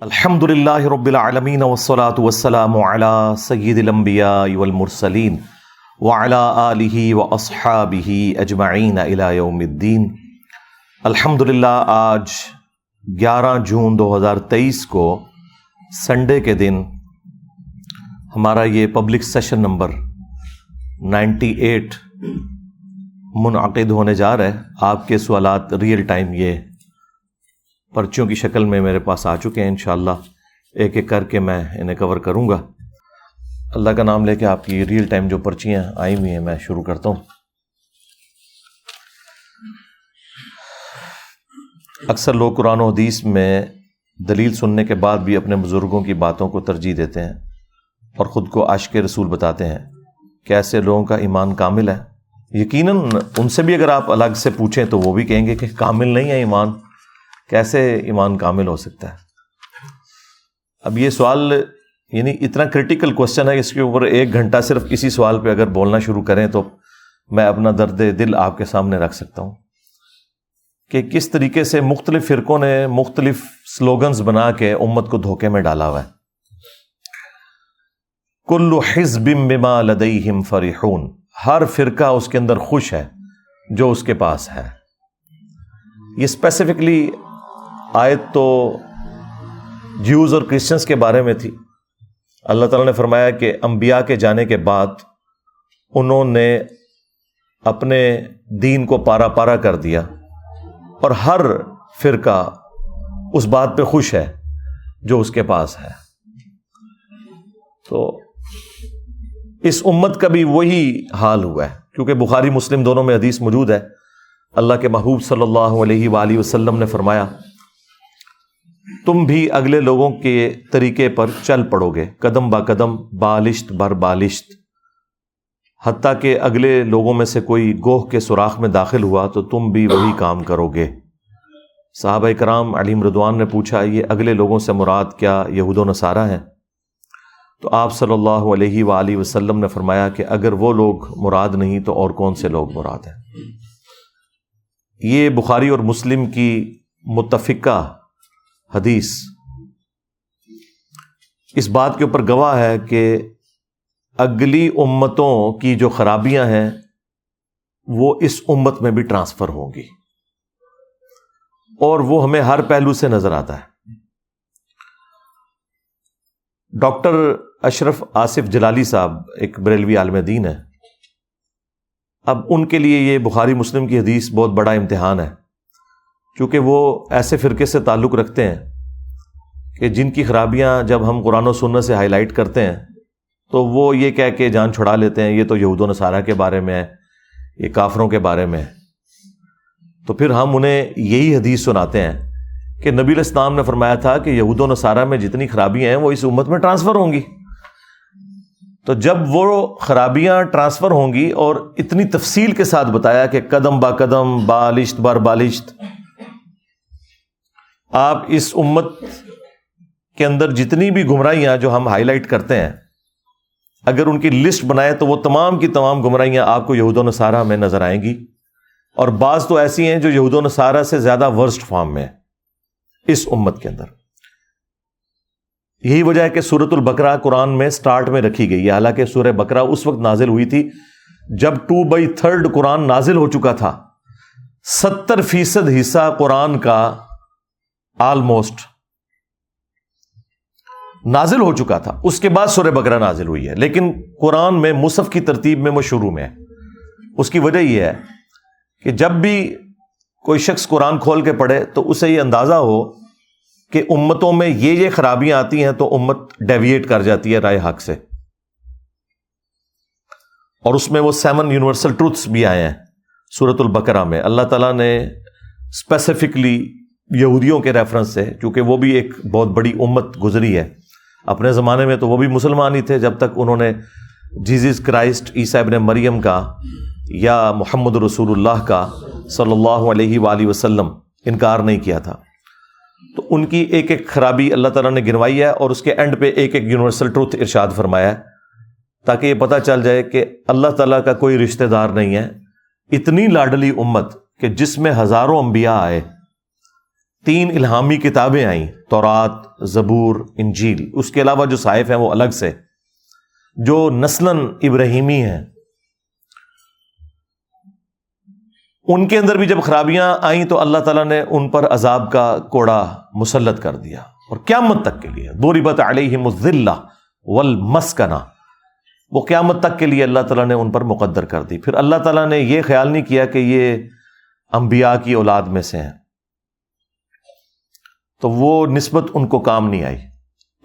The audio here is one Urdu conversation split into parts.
الحمد للہ رب العالمین والصلاة والسلام علی سید الانبیاء والمرسلین وعلی آلہ واصحابہ اجمعین الی یوم الدین۔ الحمد للہ آج 11 جون 2023 کو سنڈے کے دن ہمارا یہ پبلک سیشن نمبر 98 منعقد ہونے جا رہا ہے۔ آپ کے سوالات ریئل ٹائم یہ پرچیوں کی شکل میں میرے پاس آ چکے ہیں، انشاءاللہ ایک ایک کر کے میں انہیں کور کروں گا۔ اللہ کا نام لے کے آپ کی ریئل ٹائم جو پرچیاں آئی ہوئی ہیں میں شروع کرتا ہوں۔ اکثر لوگ قرآن و حدیث میں دلیل سننے کے بعد بھی اپنے بزرگوں کی باتوں کو ترجیح دیتے ہیں اور خود کو عاشق رسول بتاتے ہیں کہ ایسے لوگوں کا ایمان کامل ہے۔ یقیناً ان سے بھی اگر آپ الگ سے پوچھیں تو وہ بھی کہیں گے کہ کامل نہیں ہے ایمان، کیسے ایمان کامل ہو سکتا ہے؟ اب یہ سوال یعنی اتنا کرٹیکل کوسچن ہے، اس کے اوپر 1 گھنٹہ صرف اسی سوال پہ اگر بولنا شروع کریں تو میں اپنا درد دل آپ کے سامنے رکھ سکتا ہوں کہ کس طریقے سے مختلف فرقوں نے مختلف سلوگنز بنا کے امت کو دھوکے میں ڈالا ہوا ہے۔ کل حزب بما لدیہم فرحون، ہر فرقہ اس کے اندر خوش ہے جو اس کے پاس ہے۔ یہ اسپیسیفکلی آیت تو جیوز اور کرسچنز کے بارے میں تھی۔ اللہ تعالیٰ نے فرمایا کہ انبیاء کے جانے کے بعد انہوں نے اپنے دین کو پارا پارا کر دیا اور ہر فرقہ اس بات پہ خوش ہے جو اس کے پاس ہے۔ تو اس امت کا بھی وہی حال ہوا ہے، کیونکہ بخاری مسلم دونوں میں حدیث موجود ہے۔ اللہ کے محبوب صلی اللہ علیہ وآلہ وسلم نے فرمایا تم بھی اگلے لوگوں کے طریقے پر چل پڑو گے، قدم با قدم، بالشت بر بالشت، حتیٰ کہ اگلے لوگوں میں سے کوئی گوہ کے سوراخ میں داخل ہوا تو تم بھی وہی کام کرو گے۔ صحابہ کرام علیہم رضوان نے پوچھا یہ اگلے لوگوں سے مراد کیا یہود و نصارہ ہیں؟ تو آپ صلی اللہ علیہ وآلہ وسلم نے فرمایا کہ اگر وہ لوگ مراد نہیں تو اور کون سے لوگ مراد ہیں؟ یہ بخاری اور مسلم کی متفقہ حدیث اس بات کے اوپر گواہ ہے کہ اگلی امتوں کی جو خرابیاں ہیں وہ اس امت میں بھی ٹرانسفر ہوں گی، اور وہ ہمیں ہر پہلو سے نظر آتا ہے۔ ڈاکٹر اشرف آصف جلالی صاحب ایک بریلوی عالم دین ہے۔ اب ان کے لیے یہ بخاری مسلم کی حدیث بہت بڑا امتحان ہے، کیونکہ وہ ایسے فرقے سے تعلق رکھتے ہیں کہ جن کی خرابیاں جب ہم قرآن و سنت سے ہائی لائٹ کرتے ہیں تو وہ یہ کہہ کے جان چھڑا لیتے ہیں یہ تو یہود و نصارہ کے بارے میں ہے، یہ کافروں کے بارے میں ہے۔ تو پھر ہم انہیں یہی حدیث سناتے ہیں کہ نبی علیہ السلام نے فرمایا تھا کہ یہود و نصارہ میں جتنی خرابیاں ہیں وہ اس امت میں ٹرانسفر ہوں گی۔ تو جب وہ خرابیاں ٹرانسفر ہوں گی اور اتنی تفصیل کے ساتھ بتایا کہ قدم با قدم، بالشت بر بالشت، آپ اس امت کے اندر جتنی بھی گمراہیاں جو ہم ہائی لائٹ کرتے ہیں اگر ان کی لسٹ بنائے تو وہ تمام کی تمام گمراہیاں آپ کو یہود و نصارہ میں نظر آئیں گی، اور بعض تو ایسی ہیں جو یہود و نصارہ سے زیادہ ورسٹ فارم میں اس امت کے اندر۔ یہی وجہ ہے کہ سورۃ البقرہ قرآن میں سٹارٹ میں رکھی گئی ہے، حالانکہ سورہ بقرہ اس وقت نازل ہوئی تھی جب 2/3 قرآن نازل ہو چکا تھا۔ 70% حصہ قرآن کا آلموسٹ نازل ہو چکا تھا، اس کے بعد سورہ بقرہ نازل ہوئی ہے، لیکن قرآن میں مصحف کی ترتیب میں وہ شروع میں ہے۔ اس کی وجہ یہ ہے کہ جب بھی کوئی شخص قرآن کھول کے پڑھے تو اسے یہ اندازہ ہو کہ امتوں میں یہ خرابیاں آتی ہیں تو امت ڈیویٹ کر جاتی ہے رائے حق سے، اور اس میں وہ 7 یونیورسل ٹروتھس بھی آئے ہیں سورۃ البقرہ میں۔ اللہ تعالیٰ نے اسپیسیفکلی یہودیوں کے ریفرنس سے، چونکہ وہ بھی ایک بہت بڑی امت گزری ہے اپنے زمانے میں، تو وہ بھی مسلمان ہی تھے جب تک انہوں نے جیزس کرائسٹ عیسیٰ ابن مریم کا یا محمد رسول اللہ کا صلی اللہ علیہ وآلہ وسلم انکار نہیں کیا تھا۔ تو ان کی ایک ایک خرابی اللہ تعالیٰ نے گنوائی ہے، اور اس کے اینڈ پہ ایک ایک یونیورسل ٹروتھ ارشاد فرمایا ہے تاکہ یہ پتہ چل جائے کہ اللہ تعالیٰ کا کوئی رشتہ دار نہیں ہے۔ اتنی لاڈلی امت کہ جس میں ہزاروں انبیاء آئے، 3 الہامی کتابیں آئیں، تورات، زبور، انجیل، اس کے علاوہ جو صحائف ہیں وہ الگ سے، جو نسلاً ابراہیمی ہیں، ان کے اندر بھی جب خرابیاں آئیں تو اللہ تعالیٰ نے ان پر عذاب کا کوڑا مسلط کر دیا، اور قیامت تک کے لیے ضربت علیہم الذلہ والمسکنہ، وہ قیامت تک کے لیے اللہ تعالیٰ نے ان پر مقدر کر دی۔ پھر اللہ تعالیٰ نے یہ خیال نہیں کیا کہ یہ انبیاء کی اولاد میں سے ہیں، تو وہ نسبت ان کو کام نہیں آئی۔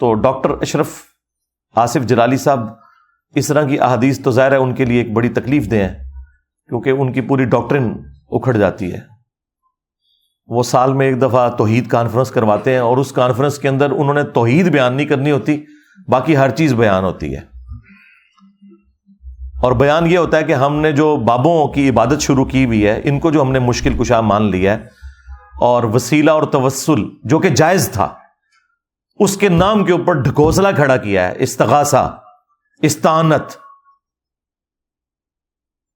تو ڈاکٹر اشرف آصف جلالی صاحب اس طرح کی احادیث تو ظاہر ہے ان کے لیے ایک بڑی تکلیف دہ ہیں، کیونکہ ان کی پوری ڈاکٹرن اکھڑ جاتی ہے۔ وہ سال میں ایک دفعہ توحید کانفرنس کرواتے ہیں، اور اس کانفرنس کے اندر انہوں نے توحید بیان نہیں کرنی ہوتی، باقی ہر چیز بیان ہوتی ہے، اور بیان یہ ہوتا ہے کہ ہم نے جو بابوں کی عبادت شروع کی ہوئی ہے، ان کو جو ہم نے مشکل کشا مان لیا ہے، اور وسیلہ اور توسل جو کہ جائز تھا، اس کے نام کے اوپر ڈھکوسلا کھڑا کیا ہے، استغاثہ، استعانت،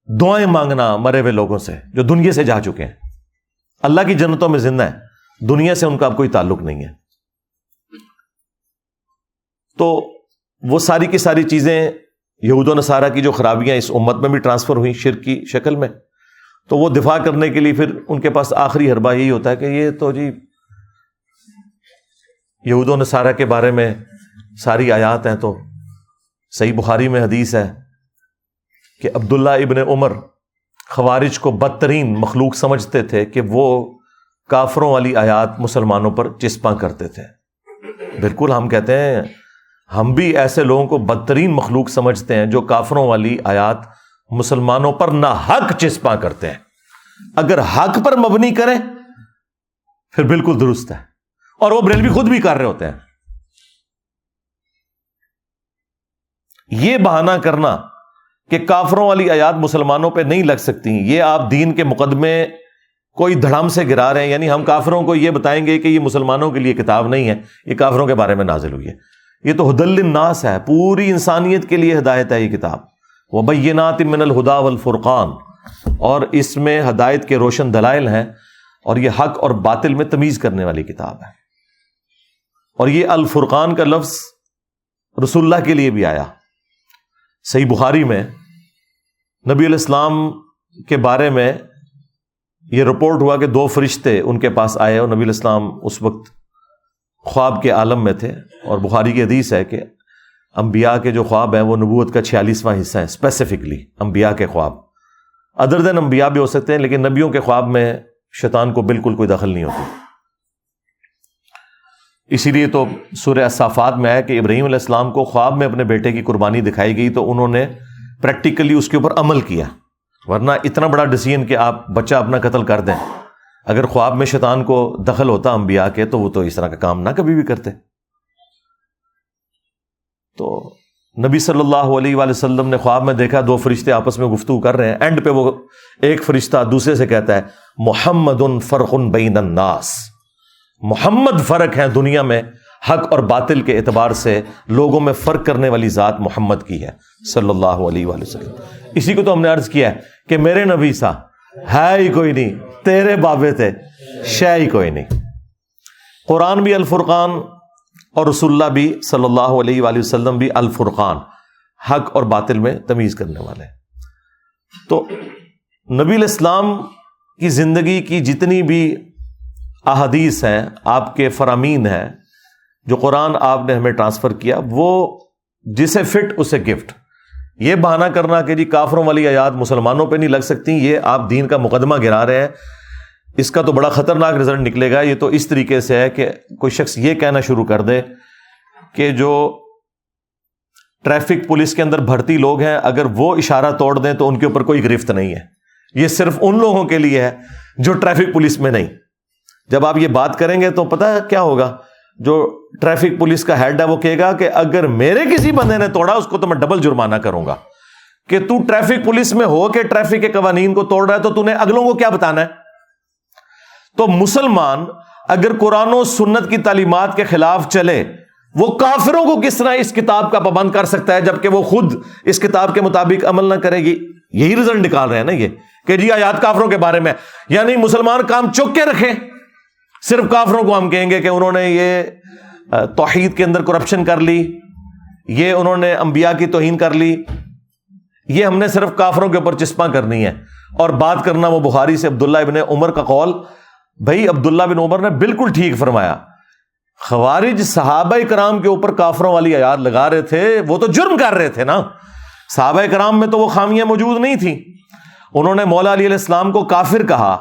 دعائیں مانگنا مرے ہوئے لوگوں سے جو دنیا سے جا چکے ہیں، اللہ کی جنتوں میں زندہ ہیں، دنیا سے ان کا اب کوئی تعلق نہیں ہے۔ تو وہ ساری کی ساری چیزیں یہود و نصارہ کی جو خرابیاں اس امت میں بھی ٹرانسفر ہوئیں شرک کی شکل میں، تو وہ دفاع کرنے کے لیے پھر ان کے پاس آخری حربہ یہی ہوتا ہے کہ یہ تو جی یہود و نصارہ کے بارے میں ساری آیات ہیں، تو صحیح بخاری میں حدیث ہے کہ عبداللہ ابن عمر خوارج کو بدترین مخلوق سمجھتے تھے کہ وہ کافروں والی آیات مسلمانوں پر چسپاں کرتے تھے۔ بالکل ہم کہتے ہیں ہم بھی ایسے لوگوں کو بدترین مخلوق سمجھتے ہیں جو کافروں والی آیات مسلمانوں پر نہ حق چسپاں کرتے ہیں۔ اگر حق پر مبنی کریں پھر بالکل درست ہے، اور وہ بریلوی خود بھی کر رہے ہوتے ہیں۔ یہ بہانہ کرنا کہ کافروں والی آیات مسلمانوں پہ نہیں لگ سکتی، یہ آپ دین کے مقدمے کوئی دھڑام سے گرا رہے ہیں، یعنی ہم کافروں کو یہ بتائیں گے کہ یہ مسلمانوں کے لیے کتاب نہیں ہے، یہ کافروں کے بارے میں نازل ہوئی ہے۔ یہ تو ہدی للناس ہے، پوری انسانیت کے لیے ہدایت ہے یہ کتاب، وبینات من الہدی والفرقان، اور اس میں ہدایت کے روشن دلائل ہیں، اور یہ حق اور باطل میں تمیز کرنے والی کتاب ہے۔ اور یہ الفرقان کا لفظ رسول اللہ کے لیے بھی آیا۔ صحیح بخاری میں نبی علیہ السلام کے بارے میں یہ رپورٹ ہوا کہ 2 فرشتے ان کے پاس آئے، اور نبی علیہ السلام اس وقت خواب کے عالم میں تھے، اور بخاری کی حدیث ہے کہ انبیاء کے جو خواب ہیں وہ نبوت کا 46واں حصہ ہے، اسپیسیفکلی انبیاء کے خواب، ادر دین انبیاء بھی ہو سکتے ہیں، لیکن نبیوں کے خواب میں شیطان کو بالکل کوئی دخل نہیں ہوتی۔ اسی لیے تو سورہ الصافات میں ہے کہ ابراہیم علیہ السلام کو خواب میں اپنے بیٹے کی قربانی دکھائی گئی تو انہوں نے پریکٹیکلی اس کے اوپر عمل کیا، ورنہ اتنا بڑا ڈیسیژن کہ آپ بچہ اپنا قتل کر دیں، اگر خواب میں شیطان کو دخل ہوتا انبیاء کے تو وہ تو اس طرح کا کام نہ کبھی بھی کرتے۔ تو نبی صلی اللہ علیہ وآلہ وسلم نے خواب میں دیکھا 2 فرشتے آپس میں گفتگو کر رہے ہیں، اینڈ پہ وہ ایک فرشتہ دوسرے سے کہتا ہے محمد فرق بین الناس، محمد فرق ہے دنیا میں حق اور باطل کے اعتبار سے، لوگوں میں فرق کرنے والی ذات محمد کی ہے صلی اللہ علیہ وآلہ وسلم۔ اسی کو تو ہم نے عرض کیا ہے کہ میرے نبی سا ہے ہی کوئی نہیں، تیرے بابے تھے شے ہی کوئی نہیں۔ قرآن بھی الفرقان، اور رسول اللہ بھی صلی اللہ علیہ وآلہ وسلم بھی الفرقان، حق اور باطل میں تمیز کرنے والے۔ تو نبی علیہ السلام کی زندگی کی جتنی بھی احادیث ہیں، آپ کے فرامین ہیں، جو قرآن آپ نے ہمیں ٹرانسفر کیا، وہ جسے فٹ اسے گفٹ۔ یہ بہانہ کرنا کہ جی کافروں والی آیات مسلمانوں پہ نہیں لگ سکتی، یہ آپ دین کا مقدمہ گرا رہے ہیں، اس کا تو بڑا خطرناک رزلٹ نکلے گا۔ یہ تو اس طریقے سے ہے کہ کوئی شخص یہ کہنا شروع کر دے کہ جو ٹریفک پولیس کے اندر بھرتی لوگ ہیں، اگر وہ اشارہ توڑ دیں تو ان کے اوپر کوئی گرفت نہیں ہے، یہ صرف ان لوگوں کے لیے ہے جو ٹریفک پولیس میں نہیں۔ جب آپ یہ بات کریں گے تو پتہ کیا ہوگا، جو ٹریفک پولیس کا ہیڈ ہے وہ کہے گا کہ اگر میرے کسی بندے نے توڑا اس کو تو میں ڈبل جرمانہ کروں گا، کہ تو ٹریفک پولیس میں ہو کے ٹریفک کے قوانین کو توڑ رہا ہے تو تو نے اگلوں کو کیا بتانا ہے۔ تو مسلمان اگر قرآن و سنت کی تعلیمات کے خلاف چلے، وہ کافروں کو کس طرح اس کتاب کا پابند کر سکتا ہے جبکہ وہ خود اس کتاب کے مطابق عمل نہ کرے گی؟ یہی رزلٹ نکال رہے ہیں نا یہ کہ جی آیات کافروں کے بارے میں، یعنی مسلمان کام چک کے رکھیں، صرف کافروں کو ہم کہیں گے کہ انہوں نے یہ توحید کے اندر کرپشن کر لی، یہ انہوں نے انبیاء کی توہین کر لی، یہ ہم نے صرف کافروں کے اوپر چسپاں کرنی ہے۔ اور بات کرنا وہ بخاری سے عبداللہ ابن عمر کا قول، بھائی عبداللہ بن عمر نے بالکل ٹھیک فرمایا، خوارج صحابہ کرام کے اوپر کافروں والی آیات لگا رہے تھے، وہ تو جرم کر رہے تھے نا، صحابہ کرام میں تو وہ خامیاں موجود نہیں تھیں۔ انہوں نے مولا علی علیہ السلام کو کافر کہا،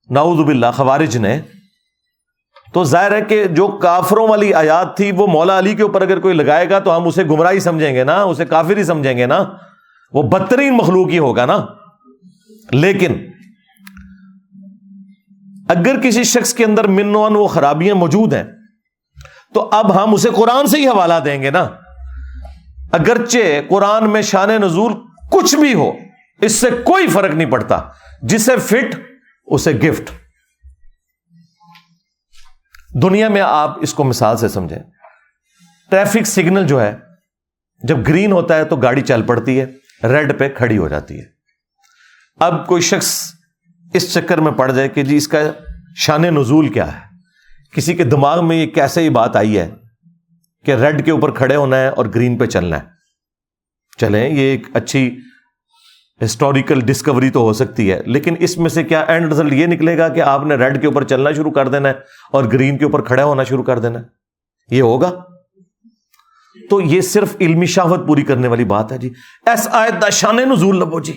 نعوذ باللہ، خوارج نے، تو ظاہر ہے کہ جو کافروں والی آیات تھی وہ مولا علی کے اوپر اگر کوئی لگائے گا تو ہم اسے گمراہی سمجھیں گے نا، اسے کافر ہی سمجھیں گے نا، وہ بدترین مخلوق ہی ہوگا نا۔ لیکن اگر کسی شخص کے اندر من و عن وہ خرابیاں موجود ہیں تو اب ہم اسے قرآن سے ہی حوالہ دیں گے نا، اگرچہ قرآن میں شان نزول کچھ بھی ہو، اس سے کوئی فرق نہیں پڑتا، جسے فٹ اسے گفٹ۔ دنیا میں آپ اس کو مثال سے سمجھیں، ٹریفک سگنل جو ہے جب گرین ہوتا ہے تو گاڑی چل پڑتی ہے، ریڈ پہ کھڑی ہو جاتی ہے۔ اب کوئی شخص اس چکر میں پڑ جائے کہ جی اس کا شان نزول کیا ہے، کسی کے دماغ میں یہ کیسے ہی بات آئی ہے کہ ریڈ کے اوپر کھڑے ہونا ہے اور گرین پہ چلنا ہے۔ چلیں، یہ ایک اچھی ہسٹوریکل ڈسکوری تو ہو سکتی ہے، لیکن اس میں سے کیا اینڈ رزلٹ یہ نکلے گا کہ آپ نے ریڈ کے اوپر چلنا شروع کر دینا ہے اور گرین کے اوپر کھڑے ہونا شروع کر دینا ہے؟ یہ ہوگا؟ تو یہ صرف علمی شہوت پوری کرنے والی بات ہے جی۔ ایس آیت دا شان نزول لبو جی،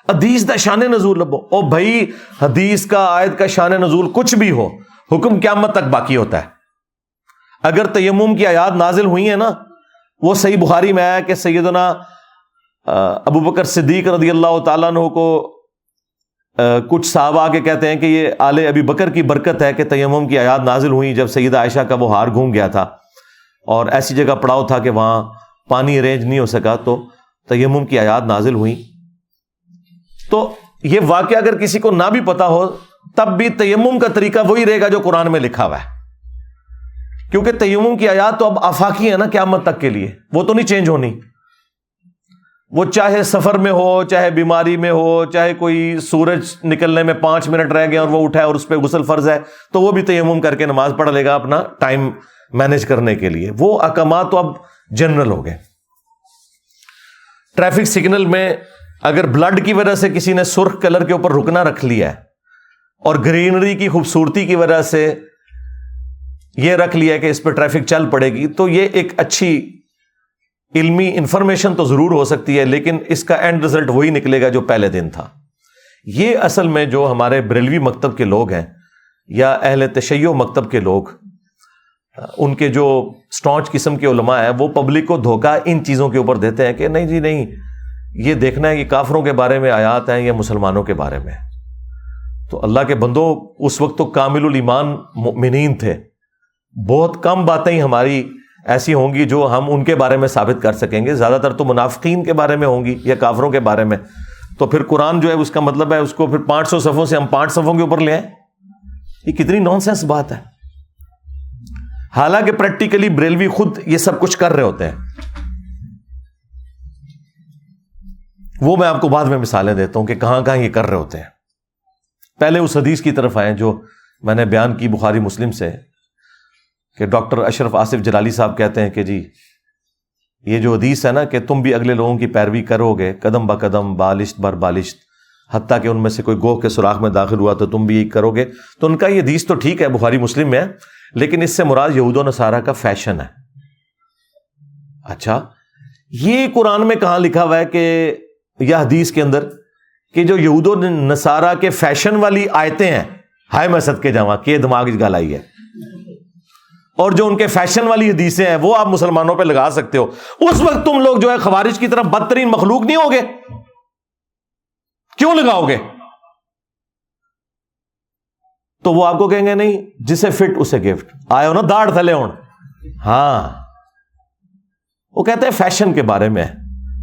حدیث دا شان نزول لبو۔ او بھائی، حدیث کا، آیت کا شان نزول کچھ بھی ہو، حکم قیامت تک باقی ہوتا ہے۔ اگر تیمم کی آیات نازل ہوئی ہیں نا، وہ صحیح بخاری میں آیا کہ سیدنا ابو بکر صدیق رضی اللہ تعالیٰ عنہ کو کچھ صحابہ آ کے کہتے ہیں کہ یہ آل ابی بکر کی برکت ہے کہ تیمم کی آیات نازل ہوئی جب سیدہ عائشہ کا وہ ہار گھوم گیا تھا اور ایسی جگہ پڑاؤ تھا کہ وہاں پانی ارینج نہیں ہو سکا، تو تیمم کی آیات نازل ہوئی۔ تو یہ واقعہ اگر کسی کو نہ بھی پتا ہو تب بھی تیمم کا طریقہ وہی رہے گا جو قرآن میں لکھا ہوا ہے، کیونکہ تیمم کی آیات تو اب آفاقی ہے نا قیامت تک کے لیے، وہ تو نہیں چینج ہونی۔ وہ چاہے سفر میں ہو، چاہے بیماری میں ہو، چاہے کوئی سورج نکلنے میں 5 منٹ رہ گئے اور وہ اٹھا ہے اور اس پہ غسل فرض ہے تو وہ بھی تیمم کر کے نماز پڑھ لے گا اپنا ٹائم مینج کرنے کے لیے۔ وہ احکامات تو اب جنرل ہو گئے۔ ٹریفک سگنل میں اگر بلڈ کی وجہ سے کسی نے سرخ کلر کے اوپر رکنا رکھ لیا ہے اور گرینری کی خوبصورتی کی وجہ سے یہ رکھ لیا کہ اس پہ ٹریفک چل پڑے گی، تو یہ ایک اچھی علمی انفارمیشن تو ضرور ہو سکتی ہے، لیکن اس کا اینڈ رزلٹ وہی نکلے گا جو پہلے دن تھا۔ یہ اصل میں جو ہمارے بریلوی مکتب کے لوگ ہیں یا اہل تشیع مکتب کے لوگ، ان کے جو سٹانچ قسم کے علماء ہیں، وہ پبلک کو دھوکہ ان چیزوں کے اوپر دیتے ہیں کہ نہیں جی نہیں، یہ دیکھنا ہے کہ کافروں کے بارے میں آیات ہیں یا مسلمانوں کے بارے میں۔ تو اللہ کے بندوں، اس وقت تو کامل الایمان مؤمنین تھے، بہت کم باتیں ہی ہماری ایسی ہوں گی جو ہم ان کے بارے میں ثابت کر سکیں گے، زیادہ تر تو منافقین کے بارے میں ہوں گی یا کافروں کے بارے میں۔ تو پھر قرآن جو ہے اس کا مطلب ہے اس کو پھر 500 صفوں سے ہم 5 صفوں کے اوپر لے آئیں، یہ کتنی نان سینس بات ہے۔ حالانکہ پریکٹیکلی بریلوی خود یہ سب کچھ کر رہے ہوتے ہیں۔ وہ میں آپ کو بعد میں مثالیں دیتا ہوں کہ کہاں کہاں یہ کر رہے ہوتے ہیں۔ پہلے اس حدیث کی طرف آئیں جو میں نے بیان کی بخاری مسلم سے، کہ ڈاکٹر اشرف آصف جلالی صاحب کہتے ہیں کہ جی یہ جو حدیث ہے نا کہ تم بھی اگلے لوگوں کی پیروی کرو گے قدم با قدم، بالشت بر بالشت، حتیٰ کہ ان میں سے کوئی گوہ کے سوراخ میں داخل ہوا تو تم بھی یہی کرو گے۔ تو ان کا یہ حدیث تو ٹھیک ہے، بخاری مسلم میں ہے، لیکن اس سے مراد یہود و نصارہ کا فیشن ہے۔ اچھا، یہ قرآن میں کہاں لکھا ہوا ہے کہ یا حدیث کے اندر کہ جو یہود و نصارہ کے فیشن والی آیتیں ہیں، ہائے میں صدقے جاواں کہ دماغ اس گل آئی ہے، اور جو ان کے فیشن والی حدیثیں ہیں وہ آپ مسلمانوں پہ لگا سکتے ہو، اس وقت تم لوگ جو ہے خوارج کی طرف بدترین مخلوق نہیں ہوگے؟ کیوں لگاؤ گے؟ تو وہ آپ کو کہیں گے نہیں، جسے فٹ اسے گفٹ، آئے ہو نا داڑھ تھلے ہون۔ ہاں، وہ کہتے ہیں فیشن کے بارے میں،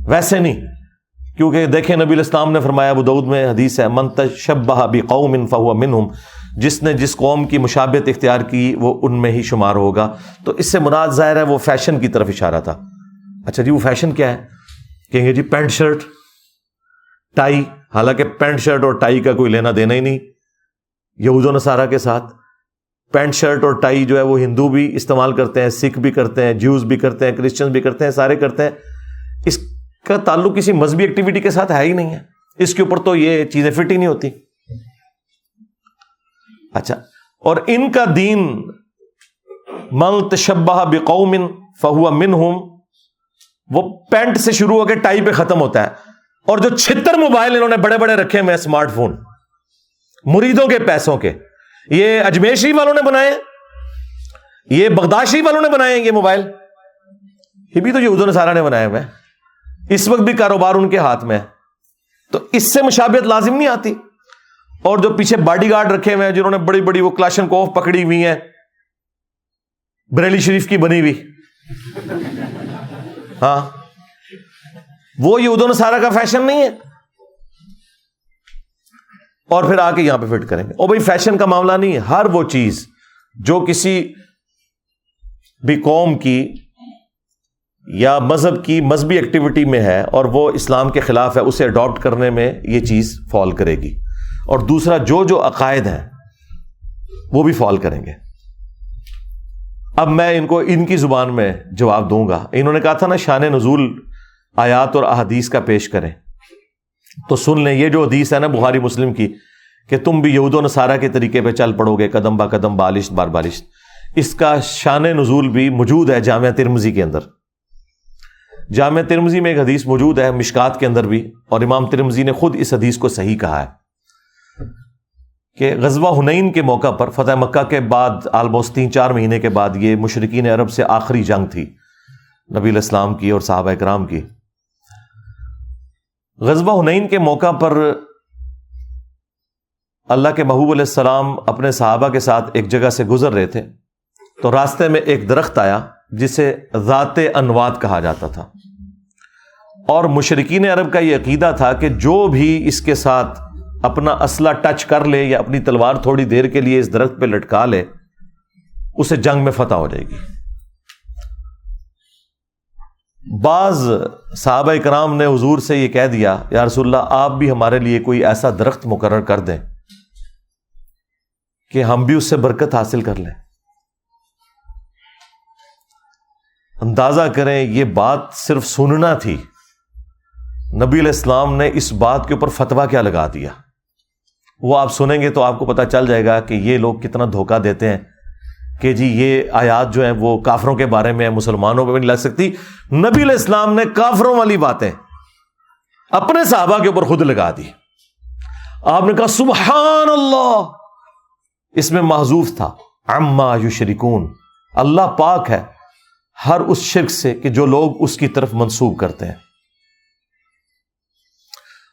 ویسے نہیں، کیونکہ دیکھیں نبی الاسلام نے فرمایا، ابو داؤد میں حدیث ہے، من تشبہ بقوم فہو منہم، جس نے جس قوم کی مشابہت اختیار کی وہ ان میں ہی شمار ہوگا۔ تو اس سے مراد ظاہر ہے وہ فیشن کی طرف اشارہ تھا۔ اچھا جی، وہ فیشن کیا ہے؟ کہیں گے جی پینٹ شرٹ ٹائی، حالانکہ پینٹ شرٹ اور ٹائی کا کوئی لینا دینا ہی نہیں یہود و نصارہ کے ساتھ۔ پینٹ شرٹ اور ٹائی جو ہے وہ ہندو بھی استعمال کرتے ہیں، سکھ بھی کرتے ہیں، جیوز بھی کرتے ہیں، کرسچن بھی کرتے ہیں، سارے کرتے ہیں. اس کا تعلق کسی مذہبی ایکٹیویٹی کے ساتھ ہے ہی نہیں ہے. اس کے اوپر تو یہ چیزیں فٹ ہی نہیں ہوتی. اچھا، اور ان کا دین من تشبہ بقوم فہو منہم، وہ پینٹ سے شروع ہو کے ٹائی پہ ختم ہوتا ہے. اور جو 76 موبائل انہوں نے بڑے بڑے رکھے ہوئے ہیں اسمارٹ فون مریدوں کے پیسوں کے، یہ اجمیشی والوں نے بنائے، یہ بغداشی والوں نے بنائے ہیں یہ موبائل، یہ بھی تو یہود و نصارہ نے بنائے ہوئے ہیں. اس وقت بھی کاروبار ان کے ہاتھ میں ہے. تو اس سے مشابہت لازم نہیں آتی. اور جو پیچھے باڈی گارڈ رکھے ہوئے ہیں جنہوں نے بڑی بڑی وہ کلاشنکوف پکڑی ہوئی ہیں بریلی شریف کی بنی ہوئی، ہاں، وہ یہود و نصارہ کا فیشن نہیں ہے. اور پھر آ کے یہاں پہ فٹ کریں گے. اور بھائی فیشن کا معاملہ نہیں ہے، ہر وہ چیز جو کسی بھی قوم کی یا مذہب کی مذہبی ایکٹیویٹی میں ہے اور وہ اسلام کے خلاف ہے، اسے اڈاپٹ کرنے میں یہ چیز فال کرے گی. اور دوسرا جو عقائد ہیں وہ بھی فال کریں گے. اب میں ان کو ان کی زبان میں جواب دوں گا. انہوں نے کہا تھا نا شان نزول آیات اور احادیث کا پیش کریں، تو سن لیں یہ جو حدیث ہے نا بخاری مسلم کی کہ تم بھی یہود و نصارہ کے طریقے پہ چل پڑو گے قدم با قدم بالشت بار بالشت، اس کا شان نزول بھی موجود ہے جامعہ ترمذی کے اندر. جامعہ ترمذی میں ایک حدیث موجود ہے، مشکات کے اندر بھی، اور امام ترمذی نے خود اس حدیث کو صحیح کہا ہے کہ غزوہ حنین کے موقع پر فتح مکہ کے بعد آلموسٹ 3-4 مہینے کے بعد یہ مشرکین عرب سے آخری جنگ تھی نبی علیہ السلام کی اور صحابہ کرام کی. غزوہ حنین کے موقع پر اللہ کے محبوب علیہ السلام اپنے صحابہ کے ساتھ ایک جگہ سے گزر رہے تھے، تو راستے میں ایک درخت آیا جسے ذات انوات کہا جاتا تھا. اور مشرکین عرب کا یہ عقیدہ تھا کہ جو بھی اس کے ساتھ اپنا اسلحہ ٹچ کر لے یا اپنی تلوار تھوڑی دیر کے لیے اس درخت پہ لٹکا لے اسے جنگ میں فتح ہو جائے گی. بعض صحابہ کرام نے حضور سے یہ کہہ دیا یا رسول اللہ آپ بھی ہمارے لیے کوئی ایسا درخت مقرر کر دیں کہ ہم بھی اس سے برکت حاصل کر لیں. اندازہ کریں یہ بات صرف سننا تھی، نبی علیہ السلام نے اس بات کے اوپر فتویٰ کیا لگا دیا. وہ آپ سنیں گے تو آپ کو پتہ چل جائے گا کہ یہ لوگ کتنا دھوکہ دیتے ہیں کہ جی یہ آیات جو ہیں وہ کافروں کے بارے میں، مسلمانوں پہ بھی نہیں لگ سکتی. نبی علیہ السلام نے کافروں والی باتیں اپنے صحابہ کے اوپر خود لگا دی. آپ نے کہا سبحان اللہ، اس میں محذوف تھا عما یشرکون، اللہ پاک ہے ہر اس شرک سے کہ جو لوگ اس کی طرف منسوب کرتے ہیں.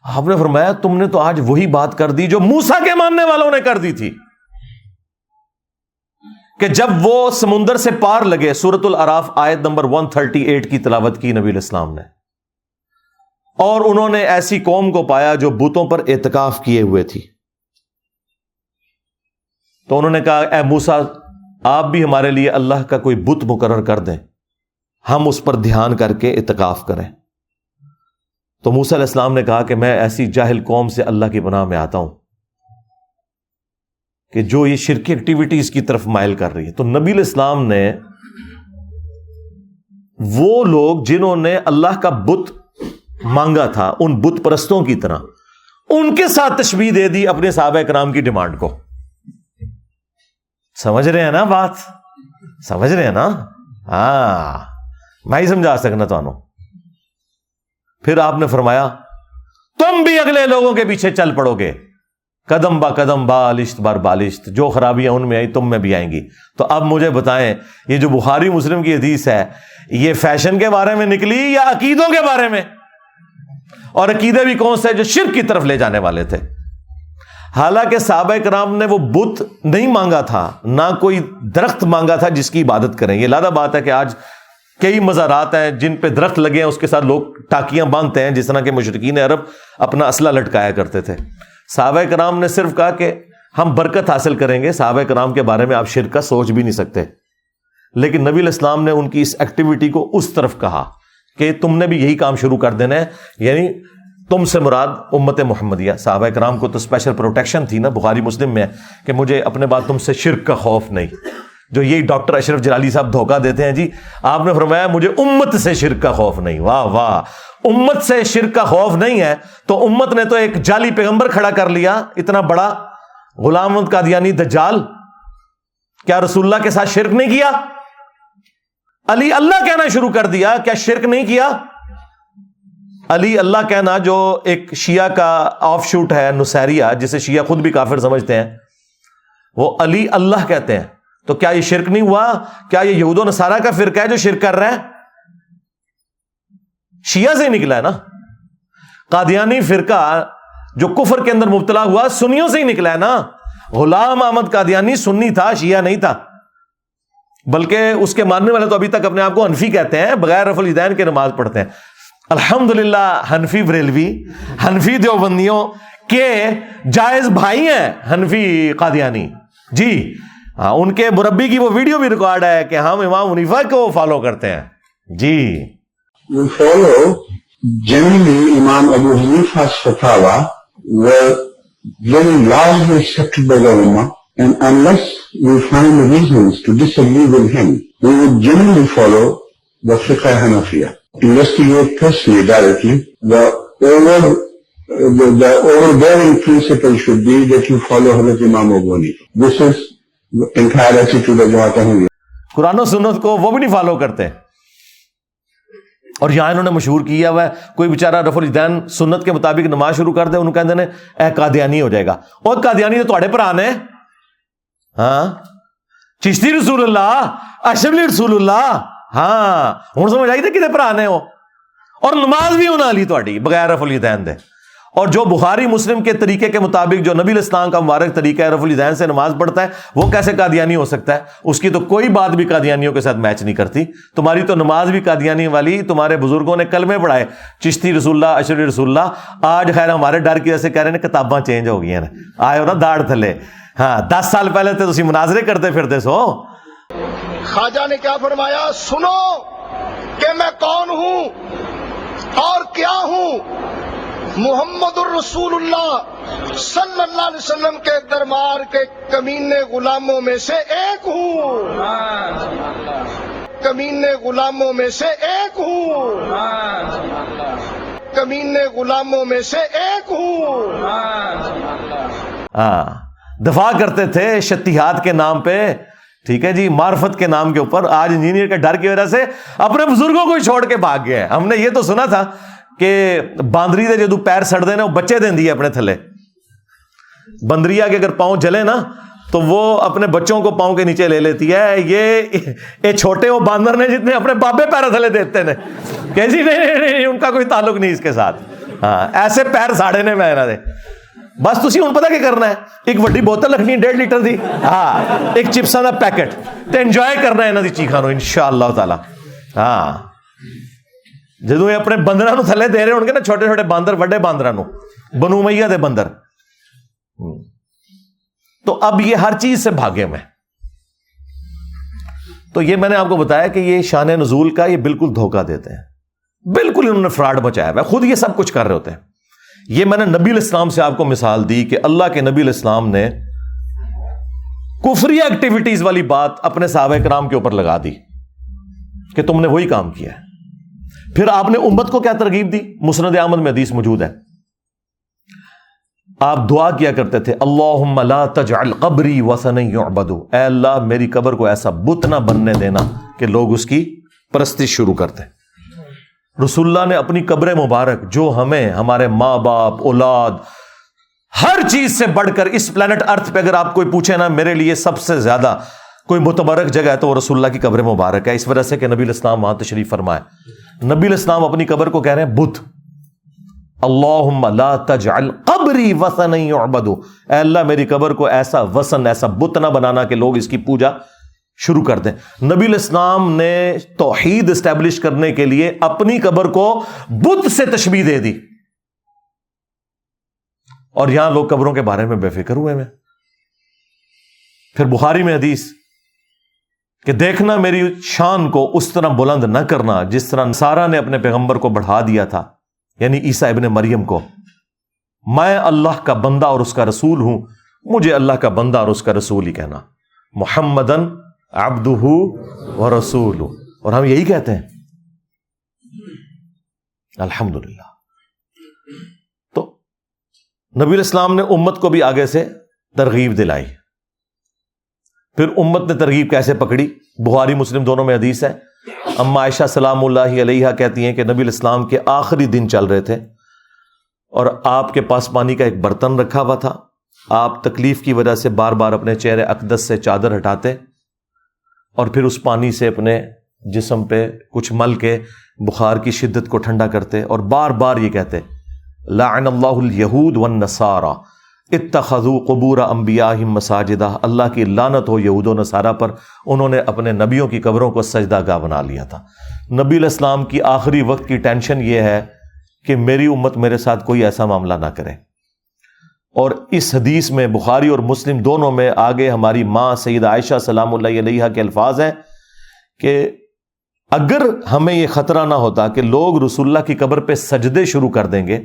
آپ نے فرمایا تم نے تو آج وہی بات کر دی جو موسیٰ کے ماننے والوں نے کر دی تھی کہ جب وہ سمندر سے پار لگے، سورۃ الاعراف آیت نمبر 138 کی تلاوت کی نبی علیہ السلام نے، اور انہوں نے ایسی قوم کو پایا جو بتوں پر اعتکاف کیے ہوئے تھی. تو انہوں نے کہا اے موسیٰ آپ بھی ہمارے لیے اللہ کا کوئی بت مقرر کر دیں، ہم اس پر دھیان کر کے اعتکاف کریں. تو موسیٰ علیہ السلام نے کہا کہ میں ایسی جاہل قوم سے اللہ کی پناہ میں آتا ہوں کہ جو یہ شرکی ایکٹیویٹیز کی طرف مائل کر رہی ہے. تو نبی علیہ السلام نے وہ لوگ جنہوں نے اللہ کا بت مانگا تھا ان بت پرستوں کی طرح ان کے ساتھ تشبیہ دے دی اپنے صحابہ کرام کی ڈیمانڈ کو. سمجھ رہے ہیں نا بات؟ سمجھ رہے ہیں نا؟ ہاں میں ہی سمجھا سکنا تو. پھر آپ نے فرمایا تم بھی اگلے لوگوں کے پیچھے چل پڑو گے قدم با قدم بالشت بار بالشت، جو خرابیاں ان میں آئی تم میں بھی آئیں گی. تو اب مجھے بتائیں یہ جو بخاری مسلم کی حدیث ہے یہ فیشن کے بارے میں نکلی یا عقیدوں کے بارے میں؟ اور عقیدے بھی کون سے؟ جو شرک کی طرف لے جانے والے تھے. حالانکہ صحابہ کرام نے وہ بت نہیں مانگا تھا، نہ کوئی درخت مانگا تھا جس کی عبادت کریں. یہ لادہ بات ہے کہ آج کئی مزارات ہیں جن پہ درخت لگے ہیں، اس کے ساتھ لوگ ٹاکیاں باندھتے ہیں جس طرح کے مشرکین عرب اپنا اسلحہ لٹکایا کرتے تھے. صحابہ کرام نے صرف کہا کہ ہم برکت حاصل کریں گے. صحابہ کرام کے بارے میں آپ شرک کا سوچ بھی نہیں سکتے، لیکن نبی علیہ السلام نے ان کی اس ایکٹیویٹی کو اس طرف کہا کہ تم نے بھی یہی کام شروع کر دینا ہے. یعنی تم سے مراد امت محمدیہ، صحابہ کرام کو تو اسپیشل پروٹیکشن تھی نا، بخاری مسلم میں کہ مجھے اپنے بعد تم سے شرک کا خوف نہیں. جو یہی ڈاکٹر اشرف جلالی صاحب دھوکہ دیتے ہیں، جی آپ نے فرمایا مجھے امت سے شرک کا خوف نہیں. واہ واہ، امت سے شرک کا خوف نہیں ہے تو امت نے تو ایک جعلی پیغمبر کھڑا کر لیا، اتنا بڑا غلام احمد قادیانی دجال. کیا رسول اللہ کے ساتھ شرک نہیں کیا؟ علی اللہ کہنا شروع کر دیا، کیا شرک نہیں کیا؟ علی اللہ کہنا جو ایک شیعہ کا آف شوٹ ہے نصیریہ، جسے شیعہ خود بھی کافر سمجھتے ہیں، وہ علی اللہ کہتے ہیں. تو کیا یہ شرک نہیں ہوا؟ کیا یہ یہود و نصارہ کا فرقہ ہے جو شرک کر رہا ہے؟ شیعہ سے نکلا ہے نا. قادیانی فرقہ جو کفر کے اندر مبتلا ہوا سنیوں سے ہی نکلا ہے نا. غلام احمد قادیانی سنی تھا، شیعہ نہیں تھا. بلکہ اس کے ماننے والے تو ابھی تک اپنے آپ کو حنفی کہتے ہیں، بغیر رفع الیدین کے نماز پڑھتے ہیں. الحمدللہ حنفی بریلوی، حنفی دیوبندیوں کے جائز بھائی ہیں حنفی قادیانی. جی ہاں، ان کے مربی کی وہ ویڈیو بھی ریکارڈ ہے کہ ہم امام حنیفہ کو فالو کرتے ہیں. جی We follow generally Imam Abu Hanifa's fatwa were very largely accepted by the Ummah, and unless we find reasons to disagree with him, we would generally follow the Fiqh Hanafiya. Investigate personally directly. The overbearing principle should be that you follow Hazrat Imam Abu Hanifa. This is the entire attitude of Jamaat Ahmadiyya. قرآن و سنت کو وہ بھی نہیں فالو کرتے. اور یہاں انہوں نے مشہور کیا ہوا ہے، کوئی بیچارہ رفع الیدین سنت کے مطابق نماز شروع کر دے، انہوں کہتے ہیں اے قادیانی ہو جائے گا. اور قادیانی تو تھوڑے پران ہے. ہاں، چشتی رسول اللہ، اشرف رسول اللہ. ہاں ہوں سمجھ آئی تھے کتنے پران ہیں وہ. اور نماز بھی انہاں لی تھوڑی بغیر رفع الیدین دے. اور جو بخاری مسلم کے طریقے کے مطابق جو نبی الاسلام کا مبارک طریقہ ہے رفع الیدین سے نماز پڑھتا ہے، وہ کیسے قادیانی ہو سکتا ہے؟ اس کی تو کوئی بات بھی قادیانیوں کے ساتھ میچ نہیں کرتی. تمہاری تو نماز بھی قادیانی والی، تمہارے بزرگوں نے کلمے پڑھائے، چشتی رسول اللہ، اشرف رسول اللہ. آج خیر ہمارے ڈر کی وجہ سے کہہ رہے ہیں کتاباں چینج ہو گئی ہیں، آئے ہو نا داڑھ تھلے. ہاں 10 سال پہلے تو تسی مناظرے کرتے پھرتے سو. خواجہ نے کیا فرمایا؟ سنو کہ میں کون ہوں اور کیا ہوں. محمد الرسول اللہ صلی اللہ علیہ وسلم کے دربار کے کمینے غلاموں میں سے ایک ہوں. کمینے غلاموں میں سے ایک ہوں. کمینے غلاموں میں سے ایک ہوں. دفاع کرتے تھے شتیہات کے نام پہ، ٹھیک ہے جی، معرفت کے نام کے اوپر. آج انجینئر کے ڈر کی وجہ سے اپنے بزرگوں کو ہی چھوڑ کے بھاگ گئے. ہم نے یہ تو سنا تھا کہ باندری دے جدو پیر سڑ دے نا وہ بچے دیں دیے اپنے تھلے. بندریا کے اگر پاؤں جلے نا تو وہ اپنے بچوں کو پاؤں کے نیچے لے لیتی ہے. یہ چھوٹے وہ باندر نے جتنے اپنے بابے پیر تھلے دیتے ہیں کہ جی نہیں ان کا کوئی تعلق نہیں اس کے ساتھ. ہاں ایسے پیر ساڑے نے میں دے. بس تسی ہوں پتا کیا کرنا ہے، ایک وڈی بوتل رکھنی 1.5 لیٹر دی، ہاں ایک چپساں دا پیکٹ تے انجوائے کرنا ہے انہاں دی چیخاں نو انشاءاللہ تعالی. ہاں جدوں یہ اپنے بندراں نو تھلے دے رہے ہون گے نا، چھوٹے چھوٹے باندر وڈے باندراں نو، بنو امیہ دے بندر، تو اب یہ ہر چیز سے بھاگے میں. تو یہ میں نے آپ کو بتایا کہ یہ شان نزول کا یہ بالکل دھوکہ دیتے ہیں، بالکل انہوں نے فراڈ مچایا ہوا ہے، خود یہ سب کچھ کر رہے ہوتے ہیں. یہ میں نے نبی الاسلام سے آپ کو مثال دی کہ اللہ کے نبی الاسلام نے کفری ایکٹیویٹیز والی بات اپنے صحابہ کرام کے اوپر لگا دی کہ تم نے وہی کام کیا ہے. پھر آپ نے امت کو کیا ترغیب دی؟ مسند احمد میں حدیث موجود ہے، آپ دعا کیا کرتے تھے اللہم لا تجعل قبری وثنا یعبد، اے اللہ میری قبر کو ایسا بت نہ بننے دینا کہ لوگ اس کی پرستش شروع کرتے. رسول اللہ نے اپنی قبر مبارک جو ہمیں ہمارے ماں باپ اولاد ہر چیز سے بڑھ کر اس پلانٹ ارتھ پہ اگر آپ کوئی پوچھے نا میرے لیے سب سے زیادہ کوئی متبرک جگہ ہے تو وہ رسول اللہ کی قبر مبارک ہے، اس وجہ سے کہ نبی الاسلام وہاں تشریف فرمائے. نبی الاسلام اپنی قبر کو کہہ رہے ہیں بت. اللہم لا تجعل قبری وثنا یعبد، اے اللہ میری قبر کو ایسا وثن ایسا بت نہ بنانا کہ لوگ اس کی پوجا شروع کر دیں. نبی الاسلام نے توحید اسٹیبلش کرنے کے لیے اپنی قبر کو بت سے تشبیہ دے دی، اور یہاں لوگ قبروں کے بارے میں بے فکر ہوئے ہیں. پھر بخاری میں حدیث کہ دیکھنا میری شان کو اس طرح بلند نہ کرنا جس طرح نصارہ نے اپنے پیغمبر کو بڑھا دیا تھا، یعنی عیسیٰ ابن مریم کو، میں اللہ کا بندہ اور اس کا رسول ہوں، مجھے اللہ کا بندہ اور اس کا رسول ہی کہنا، محمدن عبدہ ورسولہ، اور ہم یہی کہتے ہیں الحمدللہ۔ تو نبی الاسلام نے امت کو بھی آگے سے ترغیب دلائی۔ پھر امت نے ترغیب کیسے پکڑی؟ بخاری مسلم دونوں میں حدیث ہے، اما عائشہ سلام اللہ علیہا کہتی ہیں کہ نبی الاسلام کے آخری دن چل رہے تھے اور آپ کے پاس پانی کا ایک برتن رکھا ہوا تھا، آپ تکلیف کی وجہ سے بار بار اپنے چہرے اقدس سے چادر ہٹاتے اور پھر اس پانی سے اپنے جسم پہ کچھ مل کے بخار کی شدت کو ٹھنڈا کرتے اور بار بار یہ کہتے لعن اللہ الیہود والنصارى اتخذوا قبور انبیاءہم مساجدہ، اللہ کی لعنت ہو یہود و نصارہ پر، انہوں نے اپنے نبیوں کی قبروں کو سجدہ گاہ بنا لیا تھا۔ نبی علیہ السلام کی آخری وقت کی ٹینشن یہ ہے کہ میری امت میرے ساتھ کوئی ایسا معاملہ نہ کرے۔ اور اس حدیث میں بخاری اور مسلم دونوں میں آگے ہماری ماں سیدہ عائشہ سلام اللہ علیہا کے الفاظ ہیں کہ اگر ہمیں یہ خطرہ نہ ہوتا کہ لوگ رسول اللہ کی قبر پہ سجدے شروع کر دیں گے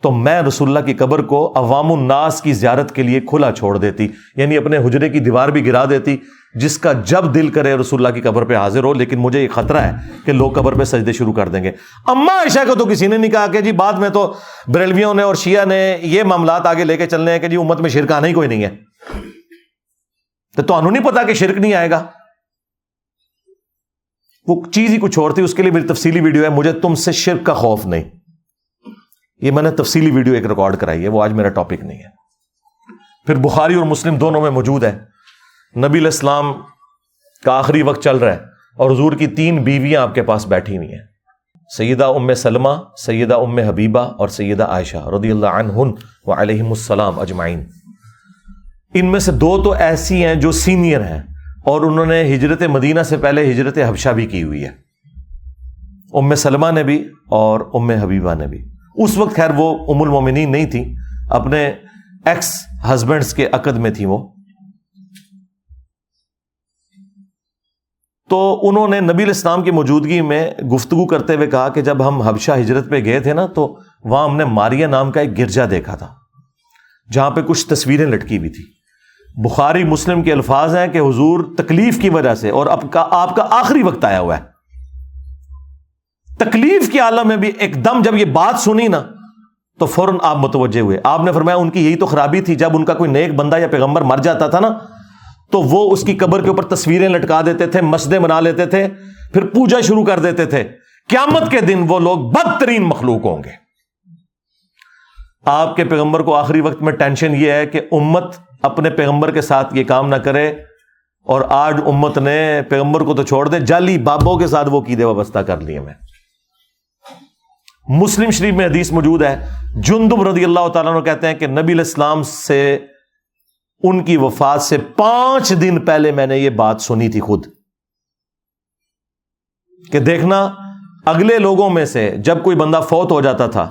تو میں رسول اللہ کی قبر کو عوام الناس کی زیارت کے لیے کھلا چھوڑ دیتی، یعنی اپنے حجرے کی دیوار بھی گرا دیتی، جس کا جب دل کرے رسول اللہ کی قبر پہ حاضر ہو، لیکن مجھے یہ خطرہ ہے کہ لوگ قبر پہ سجدے شروع کر دیں گے۔ اما عائشہ کو تو کسی نے نہیں کہا کہ جی بعد میں تو بریلویوں نے اور شیعہ نے یہ معاملات آگے لے کے چلنے ہیں کہ جی امت میں شرک آنا ہی کوئی نہیں ہے، تو انہوں نہیں پتا کہ شرک نہیں آئے گا، وہ چیز ہی کچھ اور تھی۔ اس کے لیے میری تفصیلی ویڈیو ہے، مجھے تم سے شرک کا خوف نہیں، یہ میں نے تفصیلی ویڈیو ایک ریکارڈ کرائی ہے، وہ آج میرا ٹاپک نہیں ہے۔ پھر بخاری اور مسلم دونوں میں موجود ہے، نبی علیہ السلام کا آخری وقت چل رہا ہے اور حضور کی 3 بیویاں آپ کے پاس بیٹھی ہوئی ہیں، سیدہ ام سلمہ، سیدہ ام حبیبہ اور سیدہ عائشہ رضی اللہ عنہن وعلیہم السلام اجمعین۔ ان میں سے 2 تو ایسی ہیں جو سینئر ہیں اور انہوں نے ہجرت مدینہ سے پہلے ہجرت حبشہ بھی کی ہوئی ہے، ام سلمہ نے بھی اور ام حبیبہ نے بھی۔ اس وقت خیر وہ ام المومنین نہیں تھی، اپنے ایکس ہسبینڈز کے عقد میں تھی وہ، تو انہوں نے نبی علیہ السلام کی موجودگی میں گفتگو کرتے ہوئے کہا کہ جب ہم حبشہ ہجرت پہ گئے تھے نا تو وہاں ہم نے ماریہ نام کا ایک گرجا دیکھا تھا جہاں پہ کچھ تصویریں لٹکی ہوئی تھی۔ بخاری مسلم کے الفاظ ہیں کہ حضور تکلیف کی وجہ سے، اور آپ کا آخری وقت آیا ہوا ہے، تکلیف کے عالم میں بھی ایک دم جب یہ بات سنی نا تو فوراً آپ متوجہ ہوئے۔ آپ نے فرمایا ان کی یہی تو خرابی تھی، جب ان کا کوئی نیک بندہ یا پیغمبر مر جاتا تھا نا تو وہ اس کی قبر کے اوپر تصویریں لٹکا دیتے تھے، مسجدیں بنا لیتے تھے، پھر پوجا شروع کر دیتے تھے۔ قیامت کے دن وہ لوگ بدترین مخلوق ہوں گے۔ آپ کے پیغمبر کو آخری وقت میں ٹینشن یہ ہے کہ امت اپنے پیغمبر کے ساتھ یہ کام نہ کرے، اور آج امت نے پیغمبر کو تو چھوڑ دے، جعلی بابوں کے ساتھ وہ عقیدے وابستہ کر لیے میں۔ مسلم شریف میں حدیث موجود ہے، جندب رضی اللہ تعالیٰ عنہ کہتے ہیں کہ نبی علیہ السلام سے ان کی وفات سے 5 دن پہلے میں نے یہ بات سنی تھی خود، کہ دیکھنا اگلے لوگوں میں سے جب کوئی بندہ فوت ہو جاتا تھا،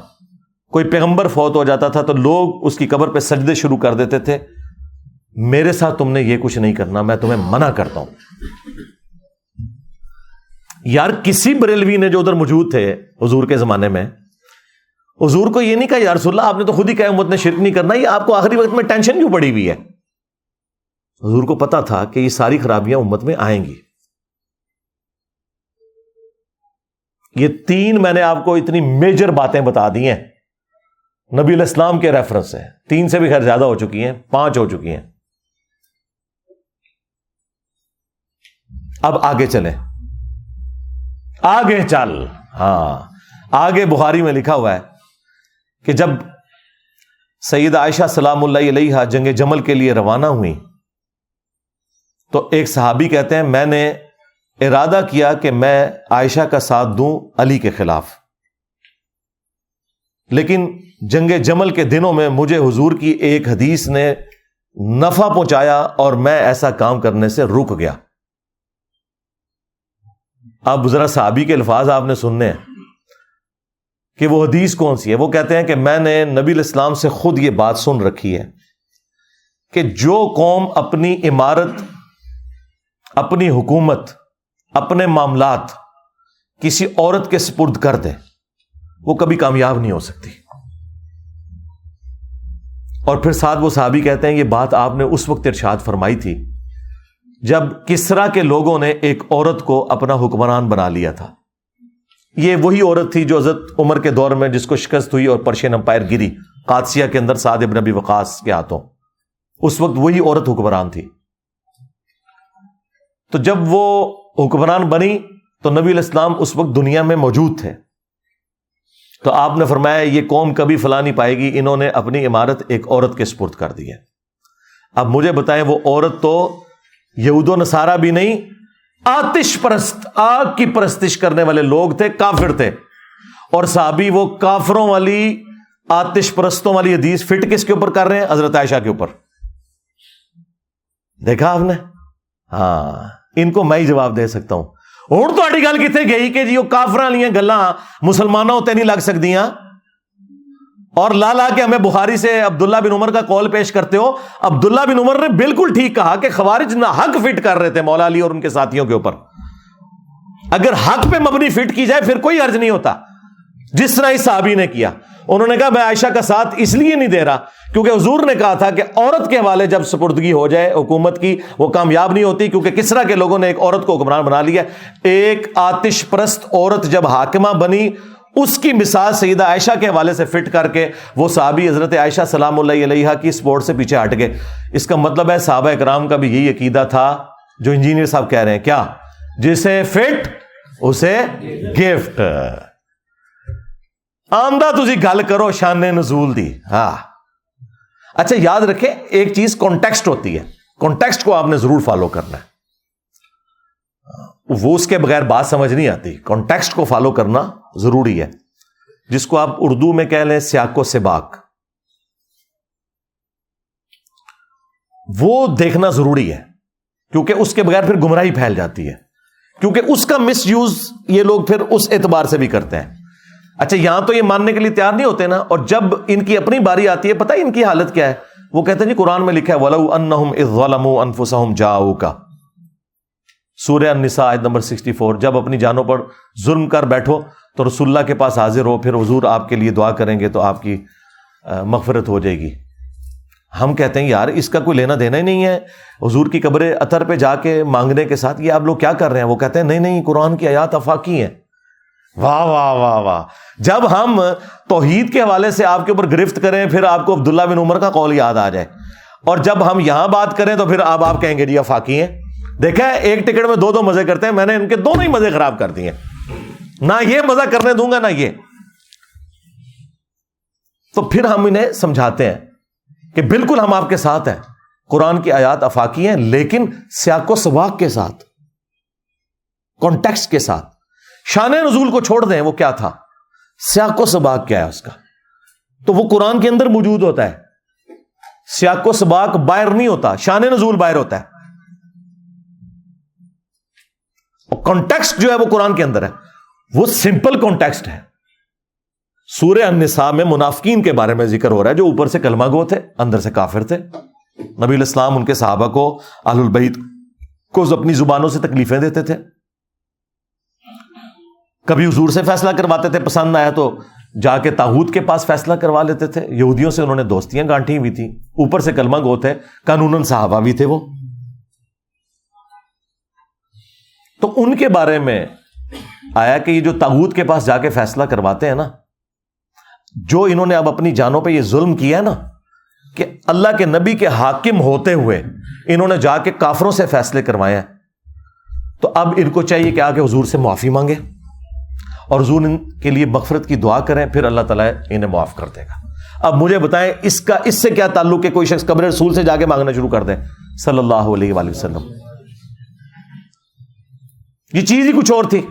کوئی پیغمبر فوت ہو جاتا تھا، تو لوگ اس کی قبر پہ سجدے شروع کر دیتے تھے، میرے ساتھ تم نے یہ کچھ نہیں کرنا، میں تمہیں منع کرتا ہوں۔ یار کسی بریلوی نے جو ادھر موجود تھے حضور کے زمانے میں، حضور کو یہ نہیں کہا یا رسول اللہ آپ نے تو خود ہی کہا امت نے شرک نہیں کرنا، یہ آپ کو آخری وقت میں ٹینشن کیوں پڑی ہوئی ہے؟ حضور کو پتا تھا کہ یہ ساری خرابیاں امت میں آئیں گی۔ یہ 3 میں نے آپ کو اتنی میجر باتیں بتا دی ہیں نبی علیہ السلام کے ریفرنس سے، 3 سے بھی خیر زیادہ ہو چکی ہیں، 5 ہو چکی ہیں۔ اب آگے چلیں، آگے چل، ہاں آگے بخاری میں لکھا ہوا ہے کہ جب سیدہ عائشہ سلام اللہ علیہا جنگ جمل کے لیے روانہ ہوئی تو ایک صحابی کہتے ہیں میں نے ارادہ کیا کہ میں عائشہ کا ساتھ دوں علی کے خلاف، لیکن جنگ جمل کے دنوں میں مجھے حضور کی ایک حدیث نے نفع پہنچایا اور میں ایسا کام کرنے سے رک گیا۔ اب ذرا صحابی کے الفاظ آپ نے سننے ہیں کہ وہ حدیث کون سی ہے۔ وہ کہتے ہیں کہ میں نے نبی علیہ السلام سے خود یہ بات سن رکھی ہے کہ جو قوم اپنی امارت، اپنی حکومت، اپنے معاملات کسی عورت کے سپرد کر دے، وہ کبھی کامیاب نہیں ہو سکتی. اور پھر ساتھ وہ صحابی کہتے ہیں یہ بات آپ نے اس وقت ارشاد فرمائی تھی جب کسرا کے لوگوں نے ایک عورت کو اپنا حکمران بنا لیا تھا. یہ وہی عورت تھی جو حضرت عمر کے دور میں جس کو شکست ہوئی اور پرشین امپائر گری قادسیہ کے اندر سعد ابن ابی وقاص کے ہاتھوں. اس وقت وہی عورت حکمران تھی. تو جب وہ حکمران بنی تو نبی علیہ السلام اس وقت دنیا میں موجود تھے. تو آپ نے فرمایا یہ قوم کبھی فلاں نہیں پائے گی, انہوں نے اپنی عمارت ایک عورت کے سپرد کر دی ہے. اب مجھے بتائیں وہ عورت تو یہود و نصارہ بھی نہیں, آتش پرست, آگ کی پرستش کرنے والے لوگ تھے, کافر تھے. اور صحابی وہ کافروں والی آتش پرستوں والی حدیث فٹ کس کے اوپر کر رہے ہیں؟ حضرت عائشہ کے اوپر. دیکھا آپ نے؟ ہاں, ان کو میں ہی جواب دے سکتا ہوں. ہوں تو گل کتنے گئی کہ جی وہ کافراں والیاں گلاں مسلمانوں تے نہیں لگ سکدیاں, اور لا لا کے ہمیں بخاری سے عبداللہ بن عمر کا قول پیش کرتے ہو. عبداللہ بن عمر نے بالکل ٹھیک کہا کہ خوارج نہ حق فٹ کر رہے تھے مولا علی اور ان کے ساتھیوں کے اوپر. اگر حق پہ مبنی فٹ کی جائے پھر کوئی حرج نہیں ہوتا, جس طرح اس صحابی نے کیا. انہوں نے کہا میں عائشہ کا ساتھ اس لیے نہیں دے رہا کیونکہ حضور نے کہا تھا کہ عورت کے حوالے جب سپردگی ہو جائے حکومت کی وہ کامیاب نہیں ہوتی, کیونکہ کسرا کے لوگوں نے ایک عورت کو حکمران بنا لیا. ایک آتش پرست عورت جب حاکمہ بنی, اس کی مثال سیدہ عائشہ کے حوالے سے فٹ کر کے وہ صحابی حضرت عائشہ سلام اللہ علیہا کی سپورٹ سے پیچھے ہٹ گئے. اس کا مطلب ہے صحابہ کرام کا بھی یہی عقیدہ تھا جو انجینئر صاحب کہہ رہے ہیں, کیا جسے فٹ اسے گفٹ. آمدہ تسی گل کرو شان نزول دی. ہاں اچھا یاد رکھیں ایک چیز کانٹیکسٹ ہوتی ہے, کانٹیکسٹ کو آپ نے ضرور فالو کرنا ہے, وہ اس کے بغیر بات سمجھ نہیں آتی. کانٹیکسٹ کو فالو کرنا ضروری ہے, جس کو آپ اردو میں کہہ لیں سیاق و سباق, وہ دیکھنا ضروری ہے کیونکہ اس کے بغیر پھر گمراہی پھیل جاتی ہے, کیونکہ اس کا مس یوز یہ لوگ پھر اس اعتبار سے بھی کرتے ہیں. اچھا یہاں تو یہ ماننے کے لیے تیار نہیں ہوتے نا, اور جب ان کی اپنی باری آتی ہے پتہ ان کی حالت کیا ہے, وہ کہتے ہیں جی قرآن میں لکھا ہے وَلَوْ أَنَّهُمْ إِذْ ظَلَمُوا أَنفُسَهُمْ جَاءُوكَ, سورہ النساء آیت نمبر 64. جب اپنی جانوں پر ظلم کر بیٹھو تو رسول اللہ کے پاس حاضر ہو, پھر حضور آپ کے لیے دعا کریں گے تو آپ کی مغفرت ہو جائے گی. ہم کہتے ہیں یار اس کا کوئی لینا دینا ہی نہیں ہے حضور کی قبر اطہر پہ جا کے مانگنے کے ساتھ, یہ آپ لوگ کیا کر رہے ہیں؟ وہ کہتے ہیں نہیں نہیں قرآن کی آیات آفاقی ہیں. واہ واہ واہ واہ. جب ہم توحید کے حوالے سے آپ کے اوپر گرفت کریں پھر آپ کو عبداللہ بن عمر کا قول یاد آ جائے, اور جب ہم یہاں بات کریں تو پھر آپ کہیں گے جی آفاقی ہیں. دیکھا ہے ایک ٹکٹ میں دو مزے کرتے ہیں, میں نے ان کے دونوں ہی مزے خراب کر دیے, نہ یہ مزہ کرنے دوں گا نہ یہ. تو پھر ہم انہیں سمجھاتے ہیں کہ بالکل ہم آپ کے ساتھ ہیں, قرآن کی آیات آفاقی ہیں لیکن سیاق و سباق کے ساتھ, کانٹیکسٹ کے ساتھ. شان نزول کو چھوڑ دیں, وہ کیا تھا, سیاق و سباق کیا ہے اس کا, تو وہ قرآن کے اندر موجود ہوتا ہے. سیاق و سباق باہر نہیں ہوتا, شان نزول باہر ہوتا ہے. اور کانٹیکسٹ جو ہے وہ قرآن کے اندر ہے, وہ سمپل کانٹیکسٹ ہے. سورہ النساء میں منافقین کے بارے میں ذکر ہو رہا ہے جو اوپر سے کلمہ گو تھے اندر سے کافر تھے. نبی علیہ السلام ان کے صحابہ کو اہل البیت کو اپنی زبانوں سے تکلیفیں دیتے تھے. کبھی حضور سے فیصلہ کرواتے تھے, پسند نہ آیا تو جا کے طاغوت کے پاس فیصلہ کروا لیتے تھے. یہودیوں سے انہوں نے دوستیاں گانٹھی ہوئی تھی, اوپر سے کلمہ گو تھے, قانوناً صحابہ بھی تھے وہ. تو ان کے بارے میں آیا کہ یہ جو طاغوت کے پاس جا کے فیصلہ کرواتے ہیں نا, جو انہوں نے اب اپنی جانوں پہ یہ ظلم کیا ہے نا کہ اللہ کے نبی کے حاکم ہوتے ہوئے انہوں نے جا کے کافروں سے فیصلے کروائے ہیں, تو اب ان کو چاہیے کہ آگے حضور سے معافی مانگے اور حضور ان کے لیے مغفرت کی دعا کریں, پھر اللہ تعالیٰ انہیں معاف کر دے گا. اب مجھے بتائیں اس سے کیا تعلق ہے کوئی شخص قبر رسول سے جا کے مانگنا شروع کر دے صلی اللہ علیہ وآلہ وسلم. یہ چیز ہی کچھ اور تھی.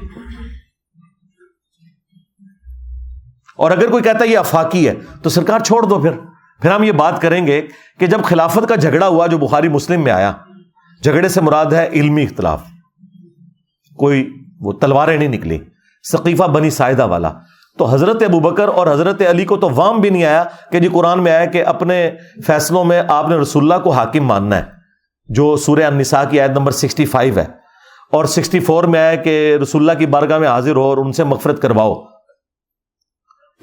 اور اگر کوئی کہتا ہے یہ آفاقی ہے تو سرکار چھوڑ دو. پھر ہم یہ بات کریں گے کہ جب خلافت کا جھگڑا ہوا جو بخاری مسلم میں آیا, جھگڑے سے مراد ہے علمی اختلاف, کوئی وہ تلواریں نہیں نکلی, سقیفہ بنی ساعدہ والا. تو حضرت ابوبکر اور حضرت علی کو تو وام بھی نہیں آیا کہ جی قرآن میں آیا کہ اپنے فیصلوں میں آپ نے رسول اللہ کو حاکم ماننا ہے, جو سورہ النساء کی آیت نمبر 65 ہے, اور 64 میں آیا کہ رسول اللہ کی بارگاہ میں حاضر ہو اور ان سے مغفرت کرواؤ.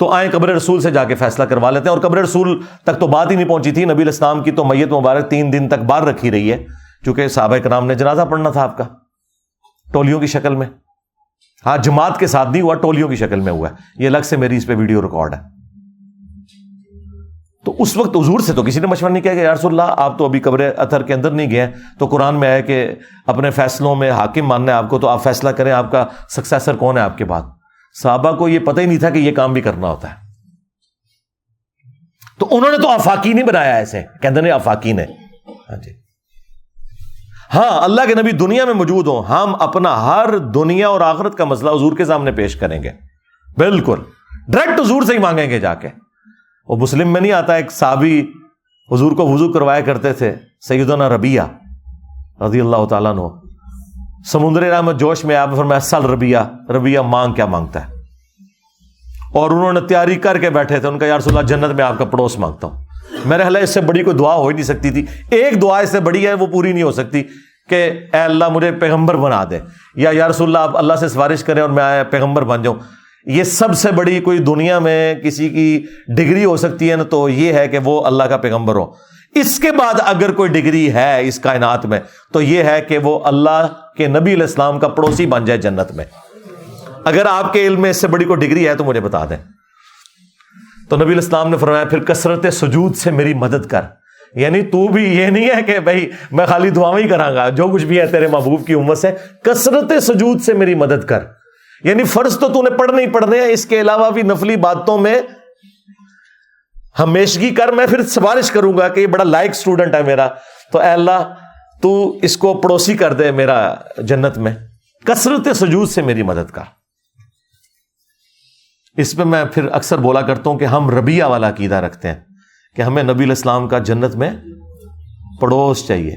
تو آئیں قبر رسول سے جا کے فیصلہ کروا لیتے ہیں. اور قبر رسول تک تو بات ہی نہیں پہنچی تھی. نبی علیہ السلام کی تو میت مبارک 3 دن تک باہر رکھی رہی ہے، چونکہ صحابہ کرام نے جنازہ پڑھنا تھا آپ کا ٹولیوں کی شکل میں. ہاں جماعت کے ساتھ نہیں ہوا، ٹولیوں کی شکل میں ہوا ہے. یہ الگ سے میری اس پہ ویڈیو ریکارڈ ہے. تو اس وقت حضور سے تو کسی نے مشورہ نہیں کیا کہ یا رسول اللہ آپ تو ابھی قبر اطہر کے اندر نہیں گئے، تو قرآن میں ہے کہ اپنے فیصلوں میں حاکم ماننا ہے آپ کو، تو آپ فیصلہ کریں، آپ کا سکسیسر کون ہے آپ کے بعد. صحابہ کو یہ پتہ ہی نہیں تھا کہ یہ کام بھی کرنا ہوتا ہے. تو انہوں نے تو آفاقی نہیں بنایا ایسے، کہتے ہیں آفاقی نے. ہاں جی، ہاں اللہ کے نبی دنیا میں موجود ہوں، ہم اپنا ہر دنیا اور آخرت کا مسئلہ حضور کے سامنے پیش کریں گے. بالکل ڈائریکٹ حضور سے ہی مانگیں گے جا کے. وہ مسلم میں نہیں آتا ایک صحابی حضور کو وضو کروایا کرتے تھے، سیدنا ربیہ رضی اللہ تعالیٰ عنہ. سمندر رحمت جوش میں آپ فرمایا سل ربیہ مانگ کیا مانگتا ہے. اور انہوں نے تیاری کر کے بیٹھے تھے، ان کا یا رسول اللہ جنت میں آپ کا پڑوس مانگتا ہوں. میرے خیال ہے اس سے بڑی کوئی دعا ہو ہی نہیں سکتی تھی. ایک دعا اس سے بڑی ہے وہ پوری نہیں ہو سکتی کہ اے اللہ مجھے پیغمبر بنا دے، یا رسول اللہ آپ اللہ سے سفارش کریں اور میں پیغمبر بن جاؤں. یہ سب سے بڑی کوئی دنیا میں کسی کی ڈگری ہو سکتی ہے نا، تو یہ ہے کہ وہ اللہ کا پیغمبر ہو. اس کے بعد اگر کوئی ڈگری ہے اس کائنات میں تو یہ ہے کہ وہ اللہ کے نبی علیہ السلام کا پڑوسی بن جائے جنت میں. اگر آپ کے علم میں اس سے بڑی کوئی ڈگری ہے تو مجھے بتا دیں. تو نبی علیہ السلام نے فرمایا پھر کثرت سجود سے میری مدد کر. یعنی تو بھی یہ نہیں ہے کہ بھائی میں خالی دعائیں ہی کراں گا، جو کچھ بھی ہے تیرے محبوب کی امت سے کثرت سجود سے میری مدد کر. یعنی فرض تو تو نے پڑھنے ہی پڑھنے ہیں، اس کے علاوہ بھی نفلی باتوں میں ہمیشگی کر. میں پھر سفارش کروں گا کہ یہ بڑا لائق اسٹوڈنٹ ہے میرا، تو اے اللہ تو اس کو پڑوسی کر دے میرا جنت میں. کثرت سجود سے میری مدد کر. اس پہ میں پھر اکثر بولا کرتا ہوں کہ ہم ربیہ والا عقیدہ رکھتے ہیں کہ ہمیں نبی علیہ السلام کا جنت میں پڑوس چاہیے.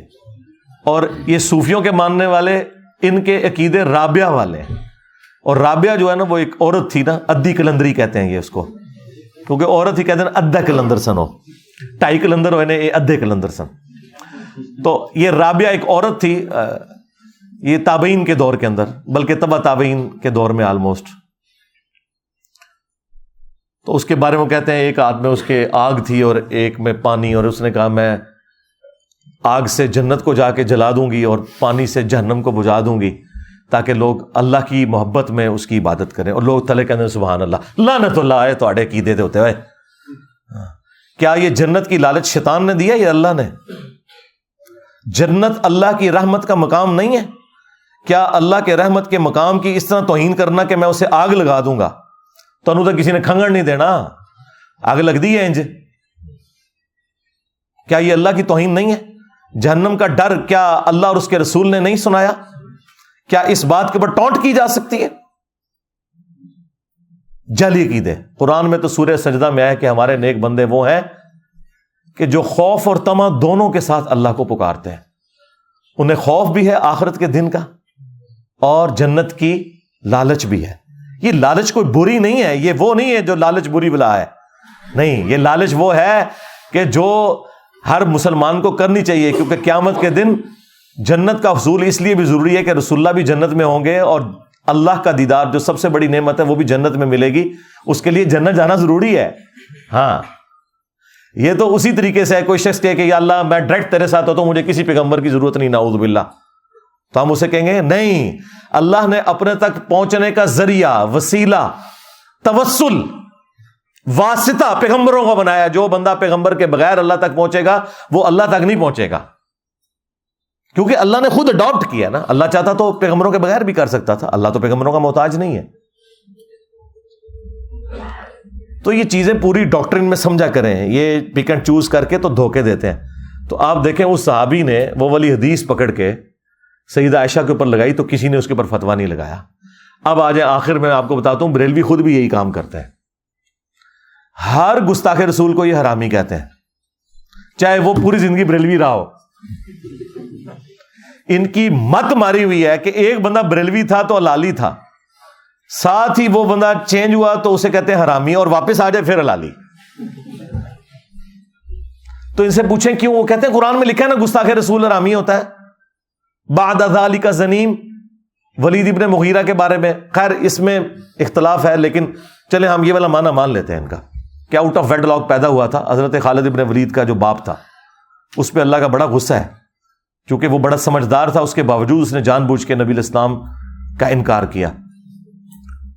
اور یہ صوفیوں کے ماننے والے ان کے عقیدے رابعہ والے ہیں. اور رابعہ جو ہے نا وہ ایک عورت تھی نا، ادھی کلندری کہتے ہیں یہ اس کو، کیونکہ عورت ہی کہتے ہیں ادھا کلندر سن ہو، 2.5 کلندر ہوئے نا، یہ ادھے کلندر سن. تو یہ رابعہ ایک عورت تھی، یہ تابعین کے دور کے اندر، بلکہ تبع تابعین کے دور میں آلموسٹ. تو اس کے بارے میں کہتے ہیں ایک ہاتھ میں اس کے آگ تھی اور ایک میں پانی، اور اس نے کہا میں آگ سے جنت کو جا کے جلا دوں گی اور پانی سے جہنم کو بجھا دوں گی تاکہ لوگ اللہ کی محبت میں اس کی عبادت کریں. اور لوگ تلے کہتے ہیں سبحان اللہ، لعنت اللہ ہے تو اڑے عقیدے ہوتے ہوئے. کیا یہ جنت کی لالچ شیطان نے دیا یا اللہ نے؟ جنت اللہ کی رحمت کا مقام نہیں ہے؟ کیا اللہ کے رحمت کے مقام کی اس طرح توہین کرنا کہ میں اسے آگ لگا دوں گا؟ تو انہوں تو کسی نے کھنگڑ نہیں دینا، آگ لگ دی ہے انج. کیا یہ اللہ کی توہین نہیں ہے؟ جہنم کا ڈر کیا اللہ اور اس کے رسول نے نہیں سنایا؟ کیا اس بات کے اوپر ٹونٹ کی جا سکتی ہے؟ جعلی عقیدے. قرآن میں تو سورہ سجدہ میں ہے کہ ہمارے نیک بندے وہ ہیں کہ جو خوف اور طمع دونوں کے ساتھ اللہ کو پکارتے ہیں. انہیں خوف بھی ہے آخرت کے دن کا اور جنت کی لالچ بھی ہے. یہ لالچ کوئی بری نہیں ہے، یہ وہ نہیں ہے جو لالچ بری بلا ہے، نہیں، یہ لالچ وہ ہے کہ جو ہر مسلمان کو کرنی چاہیے. کیونکہ قیامت کے دن جنت کا حصول اس لیے بھی ضروری ہے کہ رسول اللہ بھی جنت میں ہوں گے اور اللہ کا دیدار جو سب سے بڑی نعمت ہے وہ بھی جنت میں ملے گی. اس کے لیے جنت جانا ضروری ہے. ہاں یہ تو اسی طریقے سے ہے کوئی شخص کہے کہ یا اللہ میں ڈائریکٹ تیرے ساتھ ہوتا ہوں، مجھے کسی پیغمبر کی ضرورت نہیں، نعوذ باللہ. تو ہم اسے کہیں گے نہیں، اللہ نے اپنے تک پہنچنے کا ذریعہ، وسیلہ، توسل، واسطہ پیغمبروں کا بنایا. جو بندہ پیغمبر کے بغیر اللہ تک پہنچے گا وہ اللہ تک نہیں پہنچے گا، کیونکہ اللہ نے خود اڈاپٹ کیا نا. اللہ چاہتا تو پیغمبروں کے بغیر بھی کر سکتا تھا، اللہ تو پیغمبروں کا محتاج نہیں ہے. تو یہ چیزیں پوری ڈاکٹرن میں سمجھا کریں، یہ پک اینڈ چوز کر کے تو دھوکے دیتے ہیں. تو آپ دیکھیں اس صحابی نے وہ والی حدیث پکڑ کے سیدہ عائشہ کے اوپر لگائی تو کسی نے اس کے اوپر فتویٰ نہیں لگایا. اب آ جائیں آخر میں آپ کو بتاتا ہوں، بریلوی خود بھی یہی کام کرتے ہیں. ہر گستاخ رسول کو یہ حرامی کہتے ہیں، چاہے وہ پوری زندگی بریلوی رہا ہو. ان کی مت ماری ہوئی ہے کہ ایک بندہ بریلوی تھا تو حلالی تھا، ساتھ ہی وہ بندہ چینج ہوا تو اسے کہتے ہیں حرامی، اور واپس آ جائے پھر حلالی. تو ان سے پوچھیں کیوں؟ وہ کہتے ہیں قرآن میں لکھا ہے نا گستاخ رسول حرامی ہوتا ہے. بعد ذالک کا زنیم ولید ابن مغیرہ کے بارے میں، خیر اس میں اختلاف ہے لیکن چلیں ہم یہ والا معنی مان لیتے ہیں ان کا کہ آؤٹ آف ویڈ لاک پیدا ہوا تھا. حضرت خالد ابن ولید کا جو باپ تھا اس پہ اللہ کا بڑا غصہ ہے, کیونکہ وہ بڑا سمجھدار تھا, اس کے باوجود اس نے جان بوجھ کے نبی الاسلام کا انکار کیا.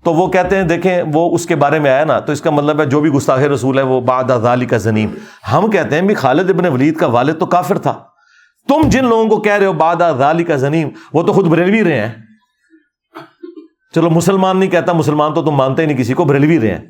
تو وہ کہتے ہیں دیکھیں وہ اس کے بارے میں آیا نا, تو اس کا مطلب ہے جو بھی گستاخ رسول ہے وہ بعد ذالک زنیم. ہم کہتے ہیں بھی خالد ابن ولید کا والد تو کافر تھا, تم جن لوگوں کو کہہ رہے ہو بعد ذالک زنیم وہ تو خود بریلوی رہے ہیں. چلو مسلمان نہیں کہتا, مسلمان تو تم مانتے ہی نہیں کسی کو, بریلوی رہے ہیں.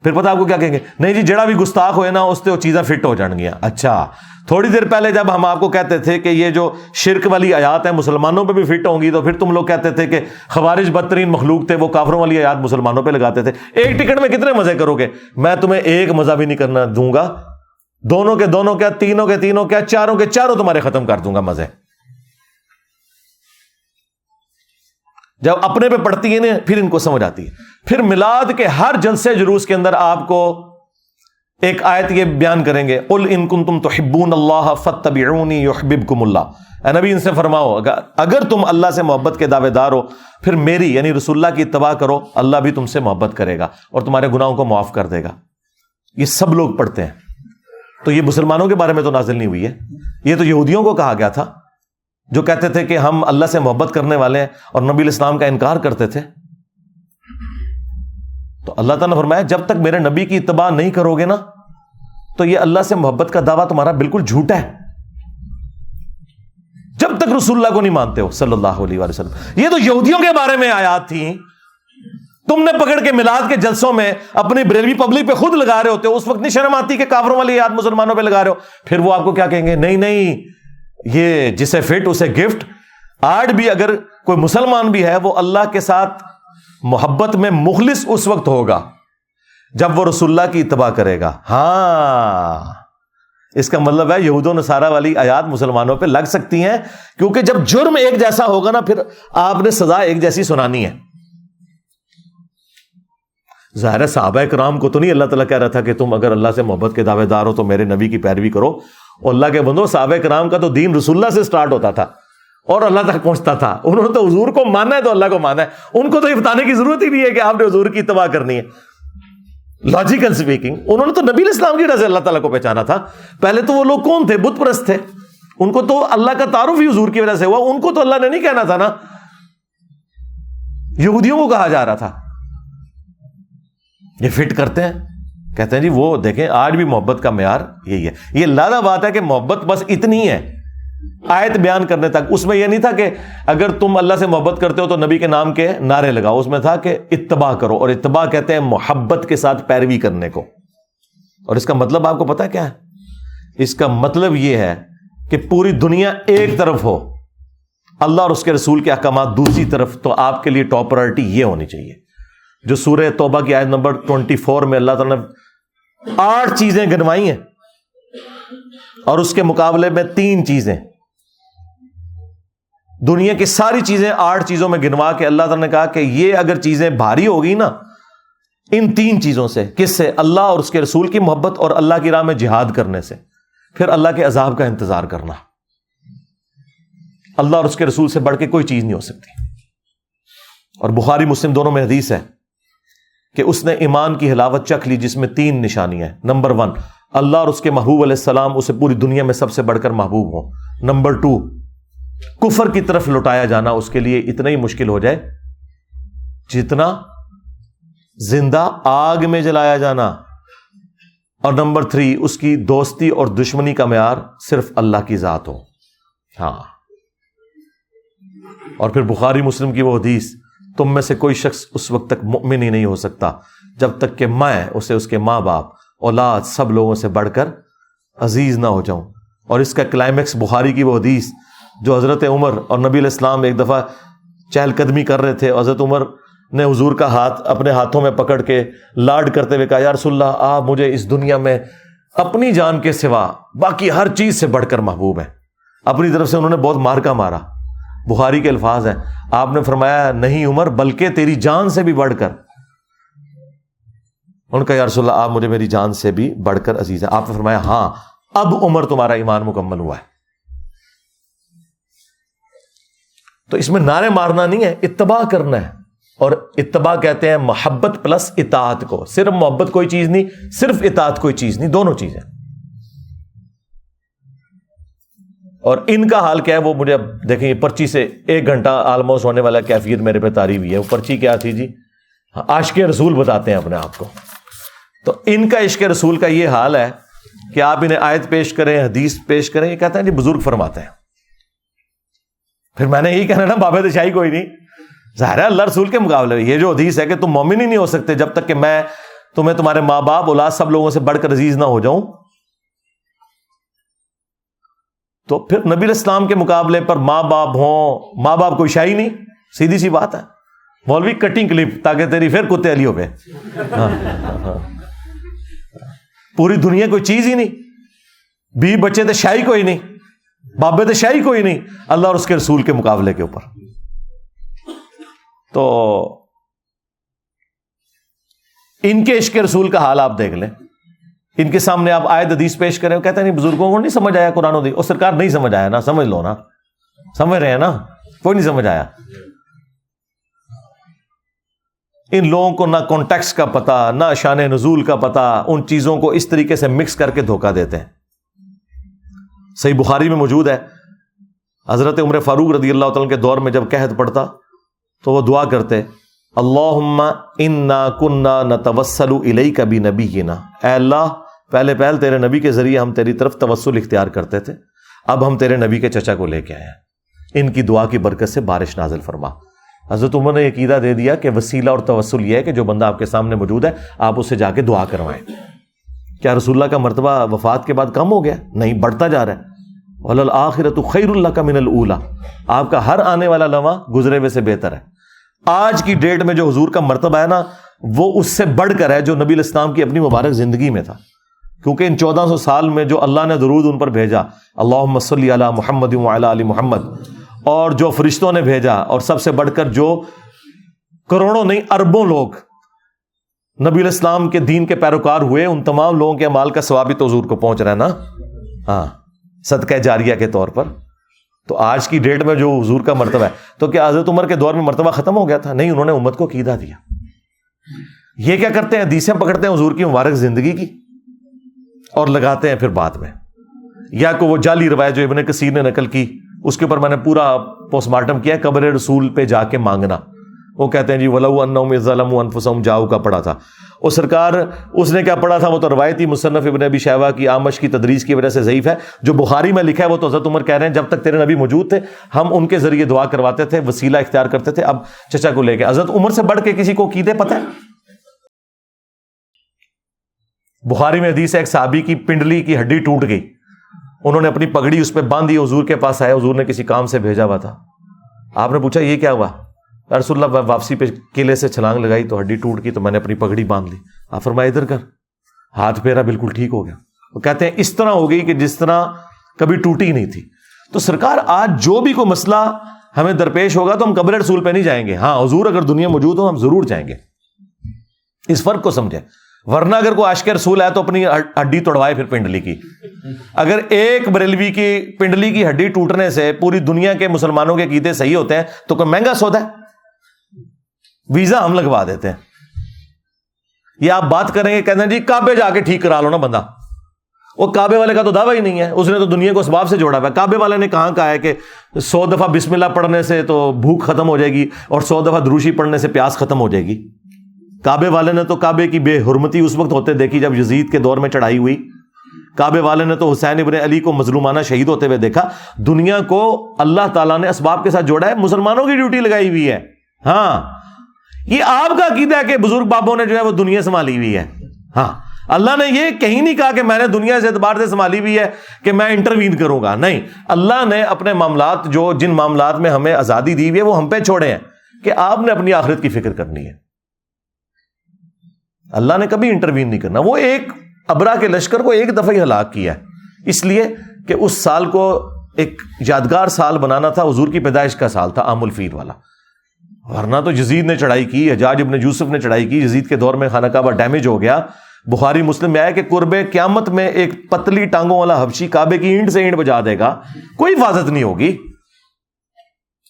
پھر پتہ آپ کو کیا کہیں گے, نہیں جی جڑا بھی گستاخ ہوئے نا اس سے وہ چیزیں فٹ ہو جان گیا. اچھا تھوڑی دیر پہلے جب ہم آپ کو کہتے تھے کہ یہ جو شرک والی آیات ہیں مسلمانوں پہ بھی فٹ ہوں گی, تو پھر تم لوگ کہتے تھے کہ خوارج بدترین مخلوق تھے, وہ کافروں والی آیات مسلمانوں پہ لگاتے تھے. ایک ٹکٹ میں کتنے مزے کرو گے؟ میں تمہیں ایک مزہ بھی نہیں کرنا دوں گا, دونوں کے دونوں کیا, تینوں کے تینوں کیا, چاروں کے چاروں تمہارے ختم کر دوں گا مزے. جب اپنے پہ پڑتی ہے نا پھر ان کو سمجھ آتی ہے. پھر میلاد کے ہر جلسے جلوس کے اندر آپ کو ایک آیت یہ بیان کریں گے, قل ان کنتم تحبون اللہ فاتبعونی یحببکم اللہ. اے نبی ان سے فرماؤ اگر تم اللہ سے محبت کے دعوے دار ہو پھر میری یعنی رسول اللہ کی اتباع کرو, اللہ بھی تم سے محبت کرے گا اور تمہارے گناہوں کو معاف کر دے گا. یہ سب لوگ پڑھتے ہیں. تو یہ مسلمانوں کے بارے میں تو نازل نہیں ہوئی ہے, یہ تو یہودیوں کو کہا گیا تھا جو کہتے تھے کہ ہم اللہ سے محبت کرنے والے ہیں اور نبی الاسلام کا انکار کرتے تھے. تو اللہ تعالیٰ نے فرمایا جب تک میرے نبی کی اتباع نہیں کرو گے نا تو یہ اللہ سے محبت کا دعویٰ تمہارا بالکل جھوٹا ہے. جب تک رسول اللہ کو نہیں مانتے ہو صلی اللہ علیہ وآلہ وسلم. یہ تو یہودیوں کے بارے میں آیات تھیں, تم نے پکڑ کے میلاد کے جلسوں میں اپنی بریلوی پبلک پہ خود لگا رہے ہوتے ہو. اس وقت نہیں شرم آتی کہ کافروں والی آیات مسلمانوں پہ لگا رہے ہو؟ پھر وہ آپ کو کیا کہیں گے, نہیں نہیں یہ جسے فٹ اسے گفٹ. آج بھی اگر کوئی مسلمان بھی ہے وہ اللہ کے ساتھ محبت میں مخلص اس وقت ہوگا جب وہ رسول اللہ کی اتباع کرے گا. ہاں اس کا مطلب ہے یہود و نصارہ والی آیات مسلمانوں پہ لگ سکتی ہیں, کیونکہ جب جرم ایک جیسا ہوگا نا پھر آپ نے سزا ایک جیسی سنانی ہے. ظاہر صحابہ کرام کو تو نہیں اللہ تعالیٰ کہہ رہا تھا کہ تم اگر اللہ سے محبت کے دعوے دار ہو تو میرے نبی کی پیروی کرو. اور اللہ کے بندو صحابہ کرام کا تو دین رسول اللہ سے سٹارٹ ہوتا تھا اور اللہ تک پہنچتا تھا. انہوں نے تو حضور کو ماننا ہے تو اللہ کو ماننا ہے, ان کو تو یہ بتانے کی ضرورت ہی نہیں ہے کہ آپ نے حضور کی اتباع کرنی ہے. لاجیکل اسپیکنگ انہوں نے تو نبی الاسلام کی وجہ سے اللہ تعالیٰ کو پہچانا تھا. پہلے تو وہ لوگ کون تھے؟ بت پرست تھے. ان کو تو اللہ کا تعارف ہی حضور کی وجہ سے ہوا. ان کو تو اللہ نے نہیں کہنا تھا نا, یہودیوں کو کہا جا رہا تھا. یہ فٹ کرتے ہیں, کہتے ہیں جی وہ دیکھیں آج بھی محبت کا معیار یہی ہے. یہ لادہ بات ہے کہ محبت بس اتنی ہے آیت بیان کرنے تک. اس میں یہ نہیں تھا کہ اگر تم اللہ سے محبت کرتے ہو تو نبی کے نام کے نعرے لگاؤ. اس میں تھا کہ اتباع کرو, اور اتباع کہتے ہیں محبت کے ساتھ پیروی کرنے کو. اور اس کا مطلب آپ کو پتا کیا ہے؟ اس کا مطلب یہ ہے کہ پوری دنیا ایک طرف ہو, اللہ اور اس کے رسول کے احکامات دوسری طرف, تو آپ کے لیے ٹاپ پرائرٹی یہ ہونی چاہیے جو سورہ توبہ کی آیت نمبر 24 میں اللہ تعالیٰ نے 8 چیزیں گنوائی ہیں اور اس کے مقابلے میں 3 چیزیں. دنیا کی ساری چیزیں 8 چیزوں میں گنوا کے اللہ تعالیٰ نے کہا کہ یہ اگر چیزیں بھاری ہوگی نا ان 3 چیزوں سے, کس سے؟ اللہ اور اس کے رسول کی محبت اور اللہ کی راہ میں جہاد کرنے سے, پھر اللہ کے عذاب کا انتظار کرنا. اللہ اور اس کے رسول سے بڑھ کے کوئی چیز نہیں ہو سکتی. اور بخاری مسلم دونوں میں حدیث ہے کہ اس نے ایمان کی حلاوت چکھ لی جس میں 3 نشانیاں ہیں. نمبر 1 اللہ اور اس کے محبوب علیہ السلام اسے پوری دنیا میں سب سے بڑھ کر محبوب ہوں. نمبر 2 کفر کی طرف لوٹایا جانا اس کے لیے اتنا ہی مشکل ہو جائے جتنا زندہ آگ میں جلایا جانا. اور نمبر 3 اس کی دوستی اور دشمنی کا معیار صرف اللہ کی ذات ہو. ہاں اور پھر بخاری مسلم کی وہ حدیث, تم میں سے کوئی شخص اس وقت تک مؤمن ہی نہیں ہو سکتا جب تک کہ میں اسے اس کے ماں باپ اولاد سب لوگوں سے بڑھ کر عزیز نہ ہو جاؤں. اور اس کا کلائمیکس بخاری کی وہ حدیث جو حضرت عمر اور نبی علیہ السلام ایک دفعہ چہل قدمی کر رہے تھے, حضرت عمر نے حضور کا ہاتھ اپنے ہاتھوں میں پکڑ کے لاڈ کرتے ہوئے کہا یا رسول اللہ آپ مجھے اس دنیا میں اپنی جان کے سوا باقی ہر چیز سے بڑھ کر محبوب ہیں. اپنی طرف سے انہوں نے بہت مارکا مارا. بخاری کے الفاظ ہیں, آپ نے فرمایا نہیں عمر بلکہ تیری جان سے بھی بڑھ کر. ان کا یا رسول اللہ آپ مجھے میری جان سے بھی بڑھ کر عزیز ہیں. آپ نے فرمایا ہاں اب عمر تمہارا ایمان مکمل ہوا ہے. تو اس میں نعرے مارنا نہیں ہے, اتباع کرنا ہے. اور اتباع کہتے ہیں محبت پلس اطاعت کو. صرف محبت کوئی چیز نہیں, صرف اطاعت کوئی چیز نہیں, دونوں چیزیں. اور ان کا حال کیا ہے وہ مجھے اب دیکھیں, یہ پرچی سے 1 گھنٹہ آلموسٹ ہونے والا کیفیت میرے پہ تاری ہوئی ہے. وہ پرچی کیا تھی جی؟ عاشق رسول بتاتے ہیں اپنے آپ کو. تو ان کا عشق رسول کا یہ حال ہے کہ آپ انہیں آیت پیش کریں, حدیث پیش کریں, یہ کہتے ہیں جی بزرگ فرماتے ہیں. پھر میں نے یہی کہنا نا, بابے دشاہی کوئی نہیں. ظاہر ہے اللہ رسول کے مقابلے میں یہ جو حدیث ہے کہ تم مومن ہی نہیں ہو سکتے جب تک کہ میں تمہیں تمہارے ماں باپ اولاد سب لوگوں سے بڑھ کر عزیز نہ ہو جاؤں. تو پھر نبی الاسلام کے مقابلے پر ماں باپ ہوں, ماں باپ کوئی شاہی نہیں, سیدھی سی بات ہے. مولوی کٹنگ کلپ تاکہ تیری پھر کتے علی ہو پہ. پوری دنیا کوئی چیز ہی نہیں, 20 بچے تھے شاہی کوئی نہیں, بابے تھے شاہی کوئی نہیں اللہ اور اس کے رسول کے مقابلے کے اوپر. تو ان کے عشق رسول کا حال آپ دیکھ لیں. ان کے سامنے آپ آیت حدیث پیش کریں, وہ کہتے ہیں نہیں بزرگوں کو نہیں سمجھ آیا قرآن و حدیث. اور سرکار نہیں سمجھ آیا نا, سمجھ لو نا, سمجھ رہے ہیں نا, کوئی نہیں سمجھ آیا. ان لوگوں کو نہ کانٹیکسٹ کا پتہ, نہ شان نزول کا پتہ, ان چیزوں کو اس طریقے سے مکس کر کے دھوکہ دیتے ہیں. صحیح بخاری میں موجود ہے, حضرت عمر فاروق رضی اللہ تعالیٰ کے دور میں جب قحط پڑتا تو وہ دعا کرتے, اللہم انا کننا نتوسل الیک بنبینا, اے اللہ پہلے تیرے نبی کے ذریعے ہم تیری طرف توسل اختیار کرتے تھے, اب ہم تیرے نبی کے چچا کو لے کے آئے ہیں, ان کی دعا کی برکت سے بارش نازل فرما. حضرت عمر نے عقیدہ دے دیا کہ وسیلہ اور توسل یہ ہے کہ جو بندہ آپ کے سامنے موجود ہے آپ اس سے جا کے دعا کروائیں. کیا رسول اللہ کا مرتبہ وفات کے بعد کم ہو گیا؟ نہیں, بڑھتا جا رہا ہے. وَلَلْآخِرَةُ خَيْرٌ لَكَ مِنَ الْأُولَىٰ, آپ کا ہر آنے والا لمحہ گزرے ہوئے سے بہتر ہے. آج کی ڈیٹ میں جو حضور کا مرتبہ ہے نا وہ اس سے بڑھ کر ہے جو نبی الاسلام کی اپنی مبارک زندگی میں تھا. کیونکہ ان 1400 سال میں جو اللہ نے درود ان پر بھیجا, اللہم صلی علی محمد وعلی آل محمد, اور جو فرشتوں نے بھیجا, اور سب سے بڑھ کر جو کروڑوں نہیں اربوں لوگ نبی الاسلام کے دین کے پیروکار ہوئے, ان تمام لوگوں کے اعمال کا ثواب بھی تو حضور کو پہنچ رہا ہے نا, ہاں, صدقہ جاریہ کے طور پر. تو آج کی ڈیٹ میں جو حضور کا مرتبہ ہے, تو کیا حضرت عمر کے دور میں مرتبہ ختم ہو گیا تھا؟ نہیں, انہوں نے امت کو عقیدہ دیا. یہ کیا کرتے ہیں, حدیثیں پکڑتے ہیں حضور کی مبارک زندگی کی اور لگاتے ہیں پھر بعد میں, یا کو وہ جعلی روایت جو ابن کثیر نے نقل کی, اس کے اوپر میں نے پورا پوسٹ مارٹم کیا, قبر رسول پہ جا کے مانگنا. وہ کہتے ہیں جی وَلَوْ أَنَّهُمْ ظَلَمُوا أَنفُسَهُمْ جاؤ کا پڑھا تھا. اور سرکار اس نے کیا پڑھا تھا, وہ تو روایتی مصنف ابن ابی شیبہ کی آمش کی تدریس کی وجہ سے ضعیف ہے. جو بخاری میں لکھا ہے وہ تو حضرت عمر کہہ رہے ہیں جب تک تیرے نبی موجود تھے ہم ان کے ذریعے دعا کرواتے تھے, وسیلہ اختیار کرتے تھے, اب چچا کو لے کے. حضرت عمر سے بڑھ کے کسی کو عقیدے پتہ ہے؟ بخاری میں حدیث ہے ایک صحابی کی پنڈلی کی ہڈی ٹوٹ گئی, انہوں نے اپنی پگڑی اس پہ باندھی, حضور کے پاس آئے, حضور نے کسی کام سے بھیجا ہوا تھا. آپ نے پوچھا یہ کیا ہوا؟ رسول اللہ واپسی پہ قلعے سے چھلانگ لگائی تو ہڈی ٹوٹ گئی تو میں نے اپنی پگڑی باندھ لی. آپ فرمایا ادھر کر, ہاتھ پھیرا, بالکل ٹھیک ہو گیا. وہ کہتے ہیں اس طرح ہو گئی کہ جس طرح کبھی ٹوٹی نہیں تھی. تو سرکار آج جو بھی کوئی مسئلہ ہمیں درپیش ہوگا تو ہم قبر رسول پہ نہیں جائیں گے, ہاں حضور اگر دنیا موجود ہو ہم ضرور جائیں گے. اس فرق کو سمجھیں. ورنہ اگر کوئی عاشق رسول ہے تو اپنی ہڈی توڑوائے پھر پنڈلی کی. اگر ایک بریلوی کی پنڈلی کی ہڈی ٹوٹنے سے پوری دنیا کے مسلمانوں کے عقیدے صحیح ہوتے ہیں تو کوئی مہنگا سودا ہے؟ ویزا ہم لگوا دیتے ہیں. یہ آپ بات کریں گے, کہتے ہیں جی کعبے جا کے ٹھیک کرا لو نا بندہ. وہ کعبے والے کا تو دعویٰ ہی نہیں ہے, اس نے تو دنیا کو اسباب سے جوڑا ہوا ہے. کعبے والے نے کہاں کہا ہے کہ 100 دفعہ بسم اللہ پڑھنے سے تو بھوک ختم ہو جائے گی اور 100 دفعہ دروشی پڑھنے سے پیاس ختم ہو جائے گی؟ کعبے والے نے تو کعبے کی بے حرمتی اس وقت ہوتے دیکھی جب یزید کے دور میں چڑھائی ہوئی. کعبے والے نے تو حسین ابن علی کو مظلومانہ شہید ہوتے ہوئے دیکھا. دنیا کو اللہ تعالیٰ نے اسباب کے ساتھ جوڑا ہے, مسلمانوں کی ڈیوٹی لگائی ہوئی ہے. ہاں, یہ آپ کا عقیدہ ہے کہ بزرگ بابوں نے جو ہے وہ دنیا سنبھالی ہوئی ہے. ہاں, اللہ نے یہ کہیں نہیں کہا کہ میں نے دنیا سے اعتبار سے سنبھالی ہوئی ہے کہ میں انٹروین کروں گا. نہیں, اللہ نے اپنے معاملات جو جن معاملات میں ہمیں آزادی دی ہوئی ہے وہ ہم پہ چھوڑے ہیں کہ آپ نے اپنی آخرت کی فکر کرنی ہے. اللہ نے کبھی انٹروین نہیں کرنا. وہ ایک ابرا کے لشکر کو ایک دفعہ ہی ہلاک کیا ہے, اس لیے کہ اس سال کو ایک یادگار سال بنانا تھا. حضور کی پیدائش کا سال تھا, عام الفیل والا. ورنہ تو یزید نے چڑھائی کی, حجاج ابن یوسف نے چڑھائی کی. یزید کے دور میں خانہ کعبہ ڈیمیج ہو گیا. بخاری مسلم میں آیا کہ قرب قیامت میں ایک پتلی ٹانگوں والا حبشی کعبے کی اینٹ سے اینٹ بجا دے گا, کوئی حفاظت نہیں ہوگی.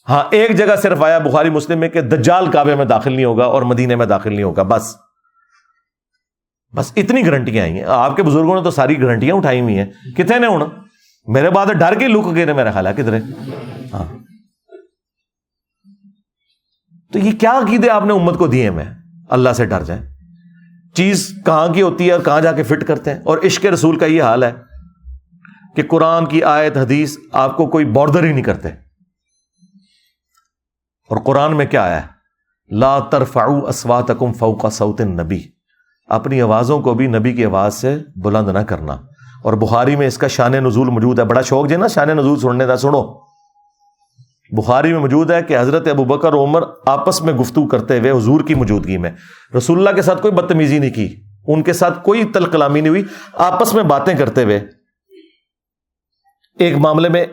ہاں ایک جگہ صرف آیا بخاری مسلم میں کہ دجال کعبے میں داخل نہیں ہوگا اور مدینے میں داخل نہیں ہوگا، بس اتنی گارنٹیاں آئی ہیں. آپ کے بزرگوں نے تو ساری گارنٹیاں اٹھائی ہوئی ہیں. کتنے نے ہونا میرے بعد ڈر کے لک گئے میرا خیال ہے کدھر. ہاں تو یہ کیا عقیدے آپ نے امت کو دیے؟ میں اللہ سے ڈر جائیں. چیز کہاں کی ہوتی ہے اور کہاں جا کے فٹ کرتے ہیں. اور عشق رسول کا یہ حال ہے کہ قرآن کی آیت حدیث آپ کو کوئی بارڈر ہی نہیں کرتے. اور قرآن میں کیا آیا ہے؟ لا ترفعوا اصواتکم فوق صوت النبی، اپنی آوازوں کو بھی نبی کی آواز سے بلند نہ کرنا. اور بخاری میں اس کا شان نزول موجود ہے. بڑا شوق جو ہے نا شان نزول سننے کا، سنو. بخاری میں موجود ہے کہ حضرت ابوبکر و عمر آپس میں گفتگو کرتے ہوئے حضور کی موجودگی میں، رسول اللہ کے ساتھ کوئی بدتمیزی نہیں کی، ان کے ساتھ کوئی تل کلامی نہیں ہوئی، آپس میں باتیں کرتے ہوئے ایک معاملے میں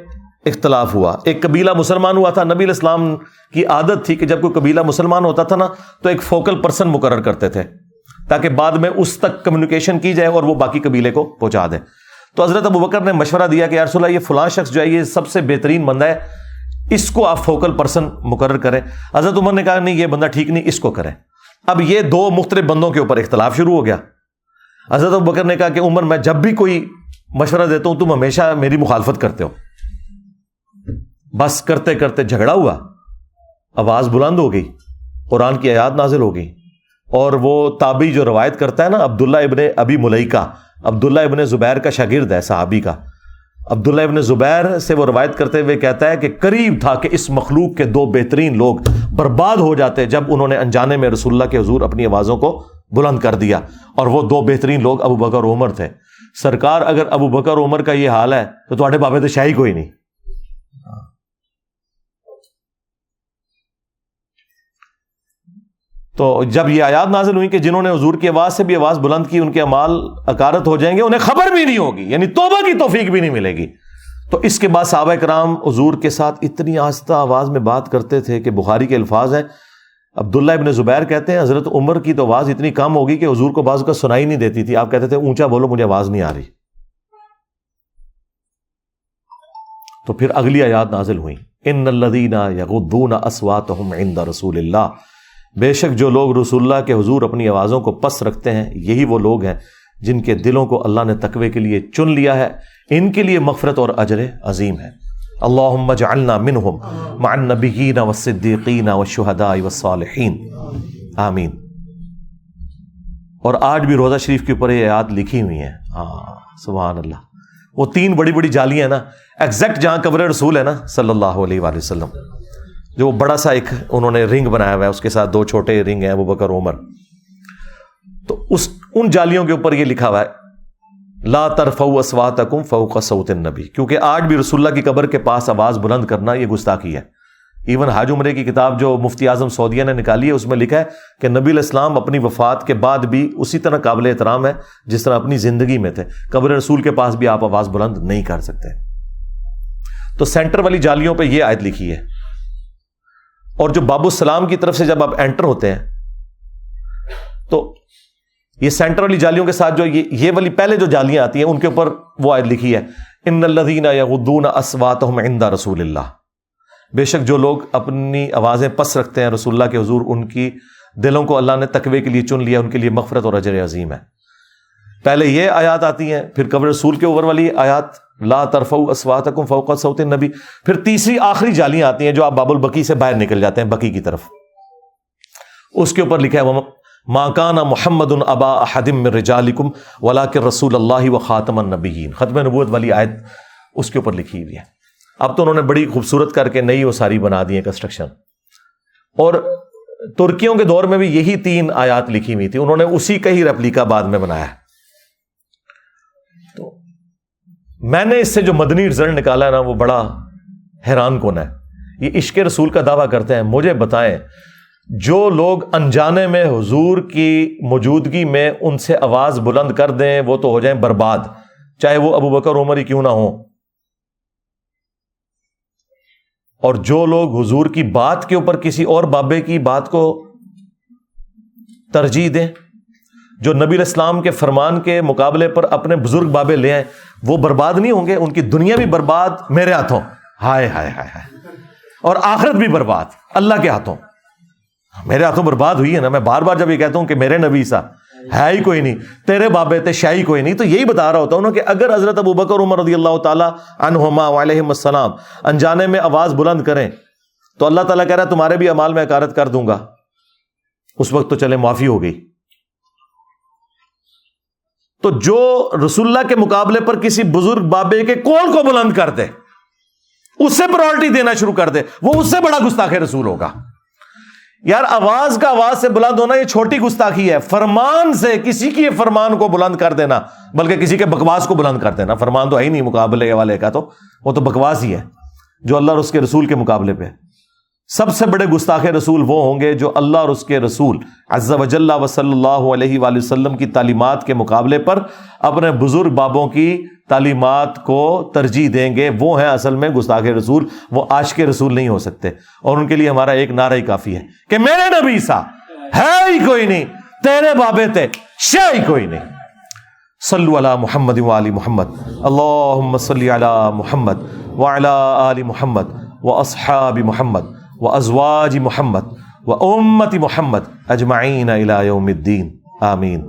اختلاف ہوا. ایک قبیلہ مسلمان ہوا تھا. نبی علیہ السلام کی عادت تھی کہ جب کوئی قبیلہ مسلمان ہوتا تھا نا تو ایک فوکل پرسن مقرر کرتے تھے تاکہ بعد میں اس تک کمیونیکیشن کی جائے اور وہ باقی قبیلے کو پہنچا دے. تو حضرت ابوبکر نے مشورہ دیا کہ یا رسول اللہ یہ فلاں شخص جو ہے یہ سب سے بہترین بندہ ہے، اس کو آپ فوکل پرسن مقرر کریں. حضرت عمر نے کہا نہیں یہ بندہ ٹھیک نہیں، اس کو کریں. اب یہ دو مختلف بندوں کے اوپر اختلاف شروع ہو گیا. حضرت ابوبکر نے کہا کہ عمر میں جب بھی کوئی مشورہ دیتا ہوں تم ہمیشہ میری مخالفت کرتے ہو. بس کرتے کرتے جھگڑا ہوا، آواز بلند ہو گئی، قرآن کی آیات نازل ہو گئی. اور وہ تابعی جو روایت کرتا ہے نا عبداللہ ابن ابی ملیکہ، عبداللہ ابن زبیر کا شاگرد ہے صحابی کا، عبداللہ ابن زبیر سے وہ روایت کرتے ہوئے کہتا ہے کہ قریب تھا کہ اس مخلوق کے دو بہترین لوگ برباد ہو جاتے جب انہوں نے انجانے میں رسول اللہ کے حضور اپنی آوازوں کو بلند کر دیا. اور وہ دو بہترین لوگ ابو بکر و عمر تھے. سرکار اگر ابو بکر و عمر کا یہ حال ہے تو تواڈے بابے تو شاہی کوئی نہیں. تو جب یہ آیات نازل ہوئی کہ جنہوں نے حضور کی آواز سے بھی آواز بلند کی ان کے اعمال اکارت ہو جائیں گے، انہیں خبر بھی نہیں ہوگی، یعنی توبہ کی توفیق بھی نہیں ملے گی. تو اس کے بعد صحابہ کرام حضور کے ساتھ اتنی آہستہ آواز میں بات کرتے تھے کہ بخاری کے الفاظ ہیں، عبداللہ ابن زبیر کہتے ہیں حضرت عمر کی تو آواز اتنی کم ہوگی کہ حضور کو بعض کا سنائی نہیں دیتی تھی. آپ کہتے تھے اونچا بولو مجھے آواز نہیں آ رہی. تو پھر اگلی آیات نازل ہوئی، ان الذین یغضون اصواتهم عند رسول اللہ، بے شک جو لوگ رسول اللہ کے حضور اپنی آوازوں کو پس رکھتے ہیں یہی وہ لوگ ہیں جن کے دلوں کو اللہ نے تقوی کے لیے چن لیا ہے، ان کے لیے مغفرت اور اجر عظیم ہے. اللہم اجعلنا منہم مع النبیین والصدیقین والشہداء والصالحین آمین. اور آج بھی روزہ شریف کے اوپر یہ آیات لکھی ہوئی ہیں. ہاں سبحان اللہ. وہ تین بڑی بڑی جالیاں ہیں نا، ایگزیکٹ جہاں قبر رسول ہے نا صلی اللہ علیہ وآلہ وسلم، جو وہ بڑا سا ایک انہوں نے رنگ بنایا ہوا ہے، اس کے ساتھ دو چھوٹے رنگ ہیں ابوبکر عمر. تو ان جالیوں کے اوپر یہ لکھا ہوا ہے لا ترفعوا اصواتکم فوق صوت النبی، کیونکہ آج بھی رسول اللہ کی قبر کے پاس آواز بلند کرنا یہ گستاخی ہے. ایون حاج عمرے کی کتاب جو مفتی اعظم سعودیہ نے نکالی ہے اس میں لکھا ہے کہ نبی علیہ السلام اپنی وفات کے بعد بھی اسی طرح قابل احترام ہے جس طرح اپنی زندگی میں تھے. قبر رسول کے پاس بھی آپ آواز بلند نہیں کر سکتے. تو سینٹر والی جالیوں پہ یہ آیت لکھی ہے. اور جو باب السلام کی طرف سے جب آپ انٹر ہوتے ہیں تو یہ سینٹر والی جالیوں کے ساتھ جو یہ والی پہلے جو جالیاں آتی ہیں ان کے اوپر وہ آیت لکھی ہے ان الذین یغضون اصواتهم عند رسول اللہ، بے شک جو لوگ اپنی آوازیں پس رکھتے ہیں رسول اللہ کے حضور ان کی دلوں کو اللہ نے تقوی کے لیے چن لیا، ان کے لیے مغفرت اور اجر عظیم ہے. پہلے یہ آیات آتی ہیں، پھر قبر رسول کے اوپر والی آیات لا ترفعوا اصواتکم فوق صوت النبی، پھر تیسری آخری جالیاں آتی ہیں جو آپ باب البقیع سے باہر نکل جاتے ہیں بقیع کی طرف. اس کے اوپر لکھا ہے ما کان محمد ابا احد من رجالکم ولکن رسول اللہ وخاتم النبیین. ختم نبوت والی آیت اس کے اوپر لکھی ہوئی ہے. اب تو انہوں نے بڑی خوبصورت کر کے نئی وہ ساری بنا دی ہے کنسٹرکشن. اور ترکیوں کے دور میں بھی یہی تین آیات لکھی ہوئی تھی، انہوں نے اسی کا ہی ریپلیکا بعد میں بنایا. تو میں نے اس سے جو مدنی رزلٹ نکالا ہے نا وہ بڑا حیران کن ہے. یہ عشق رسول کا دعویٰ کرتے ہیں. مجھے بتائیں جو لوگ انجانے میں حضور کی موجودگی میں ان سے آواز بلند کر دیں وہ تو ہو جائیں برباد، چاہے وہ ابو بکر عمر ہی کیوں نہ ہوں. اور جو لوگ حضور کی بات کے اوپر کسی اور بابے کی بات کو ترجیح دیں، جو نبی علیہ السلام کے فرمان کے مقابلے پر اپنے بزرگ بابے لے آئیں، وہ برباد نہیں ہوں گے، ان کی دنیا بھی برباد میرے ہاتھوں. ہائے ہائے ہائے ہائے. اور آخرت بھی برباد اللہ کے ہاتھوں. میرے ہاتھوں برباد ہوئی ہے نا. میں بار بار جب یہ کہتا ہوں کہ میرے نبی سا ہے ہی کوئی نہیں, تیرے بابے تھے شاہی کوئی نہیں, تو یہی بتا رہا ہوتا ہوں کہ اگر حضرت ابوبکر عمر رضی اللہ تعالیٰ عنہما وعلیہم السلام انجانے میں آواز بلند کریں تو اللہ تعالیٰ کہہ رہا ہے تمہارے بھی اعمال میں حقارت کر دوں گا. اس وقت تو چلے معافی ہو گئی. تو جو رسول اللہ کے مقابلے پر کسی بزرگ بابے کے قول کو بلند کر دے, اس سے پرائورٹی دینا شروع کر دے, وہ اس سے بڑا گستاخ رسول ہوگا. یار آواز کا آواز سے بلند ہونا یہ چھوٹی گستاخی ہے. فرمان سے کسی کی فرمان کو بلند کر دینا, بلکہ کسی کے بکواس کو بلند کر دینا, فرمان تو ہے ہی نہیں مقابلے والے کا, تو وہ تو بکواس ہی ہے جو اللہ اور اس کے رسول کے مقابلے پہ. سب سے بڑے گستاخ رسول وہ ہوں گے جو اللہ اور اس کے رسول عز و جل و صلی اللہ علیہ وآلہ وسلم کی تعلیمات کے مقابلے پر اپنے بزرگ بابوں کی تعلیمات کو ترجیح دیں گے. وہ ہیں اصل میں گستاخ رسول, وہ عاشق رسول نہیں ہو سکتے. اور ان کے لیے ہمارا ایک نعرہ ہی کافی ہے کہ میرے نبی سا ہے ہی کوئی نہیں, تیرے بابے تھے شے ہی کوئی نہیں. صلو علی محمد وآل محمد, اللہم صلی علی محمد وعلی آل محمد واصحاب محمد وازواج محمد وامت محمد اجمعین الی یوم الدین. آمین.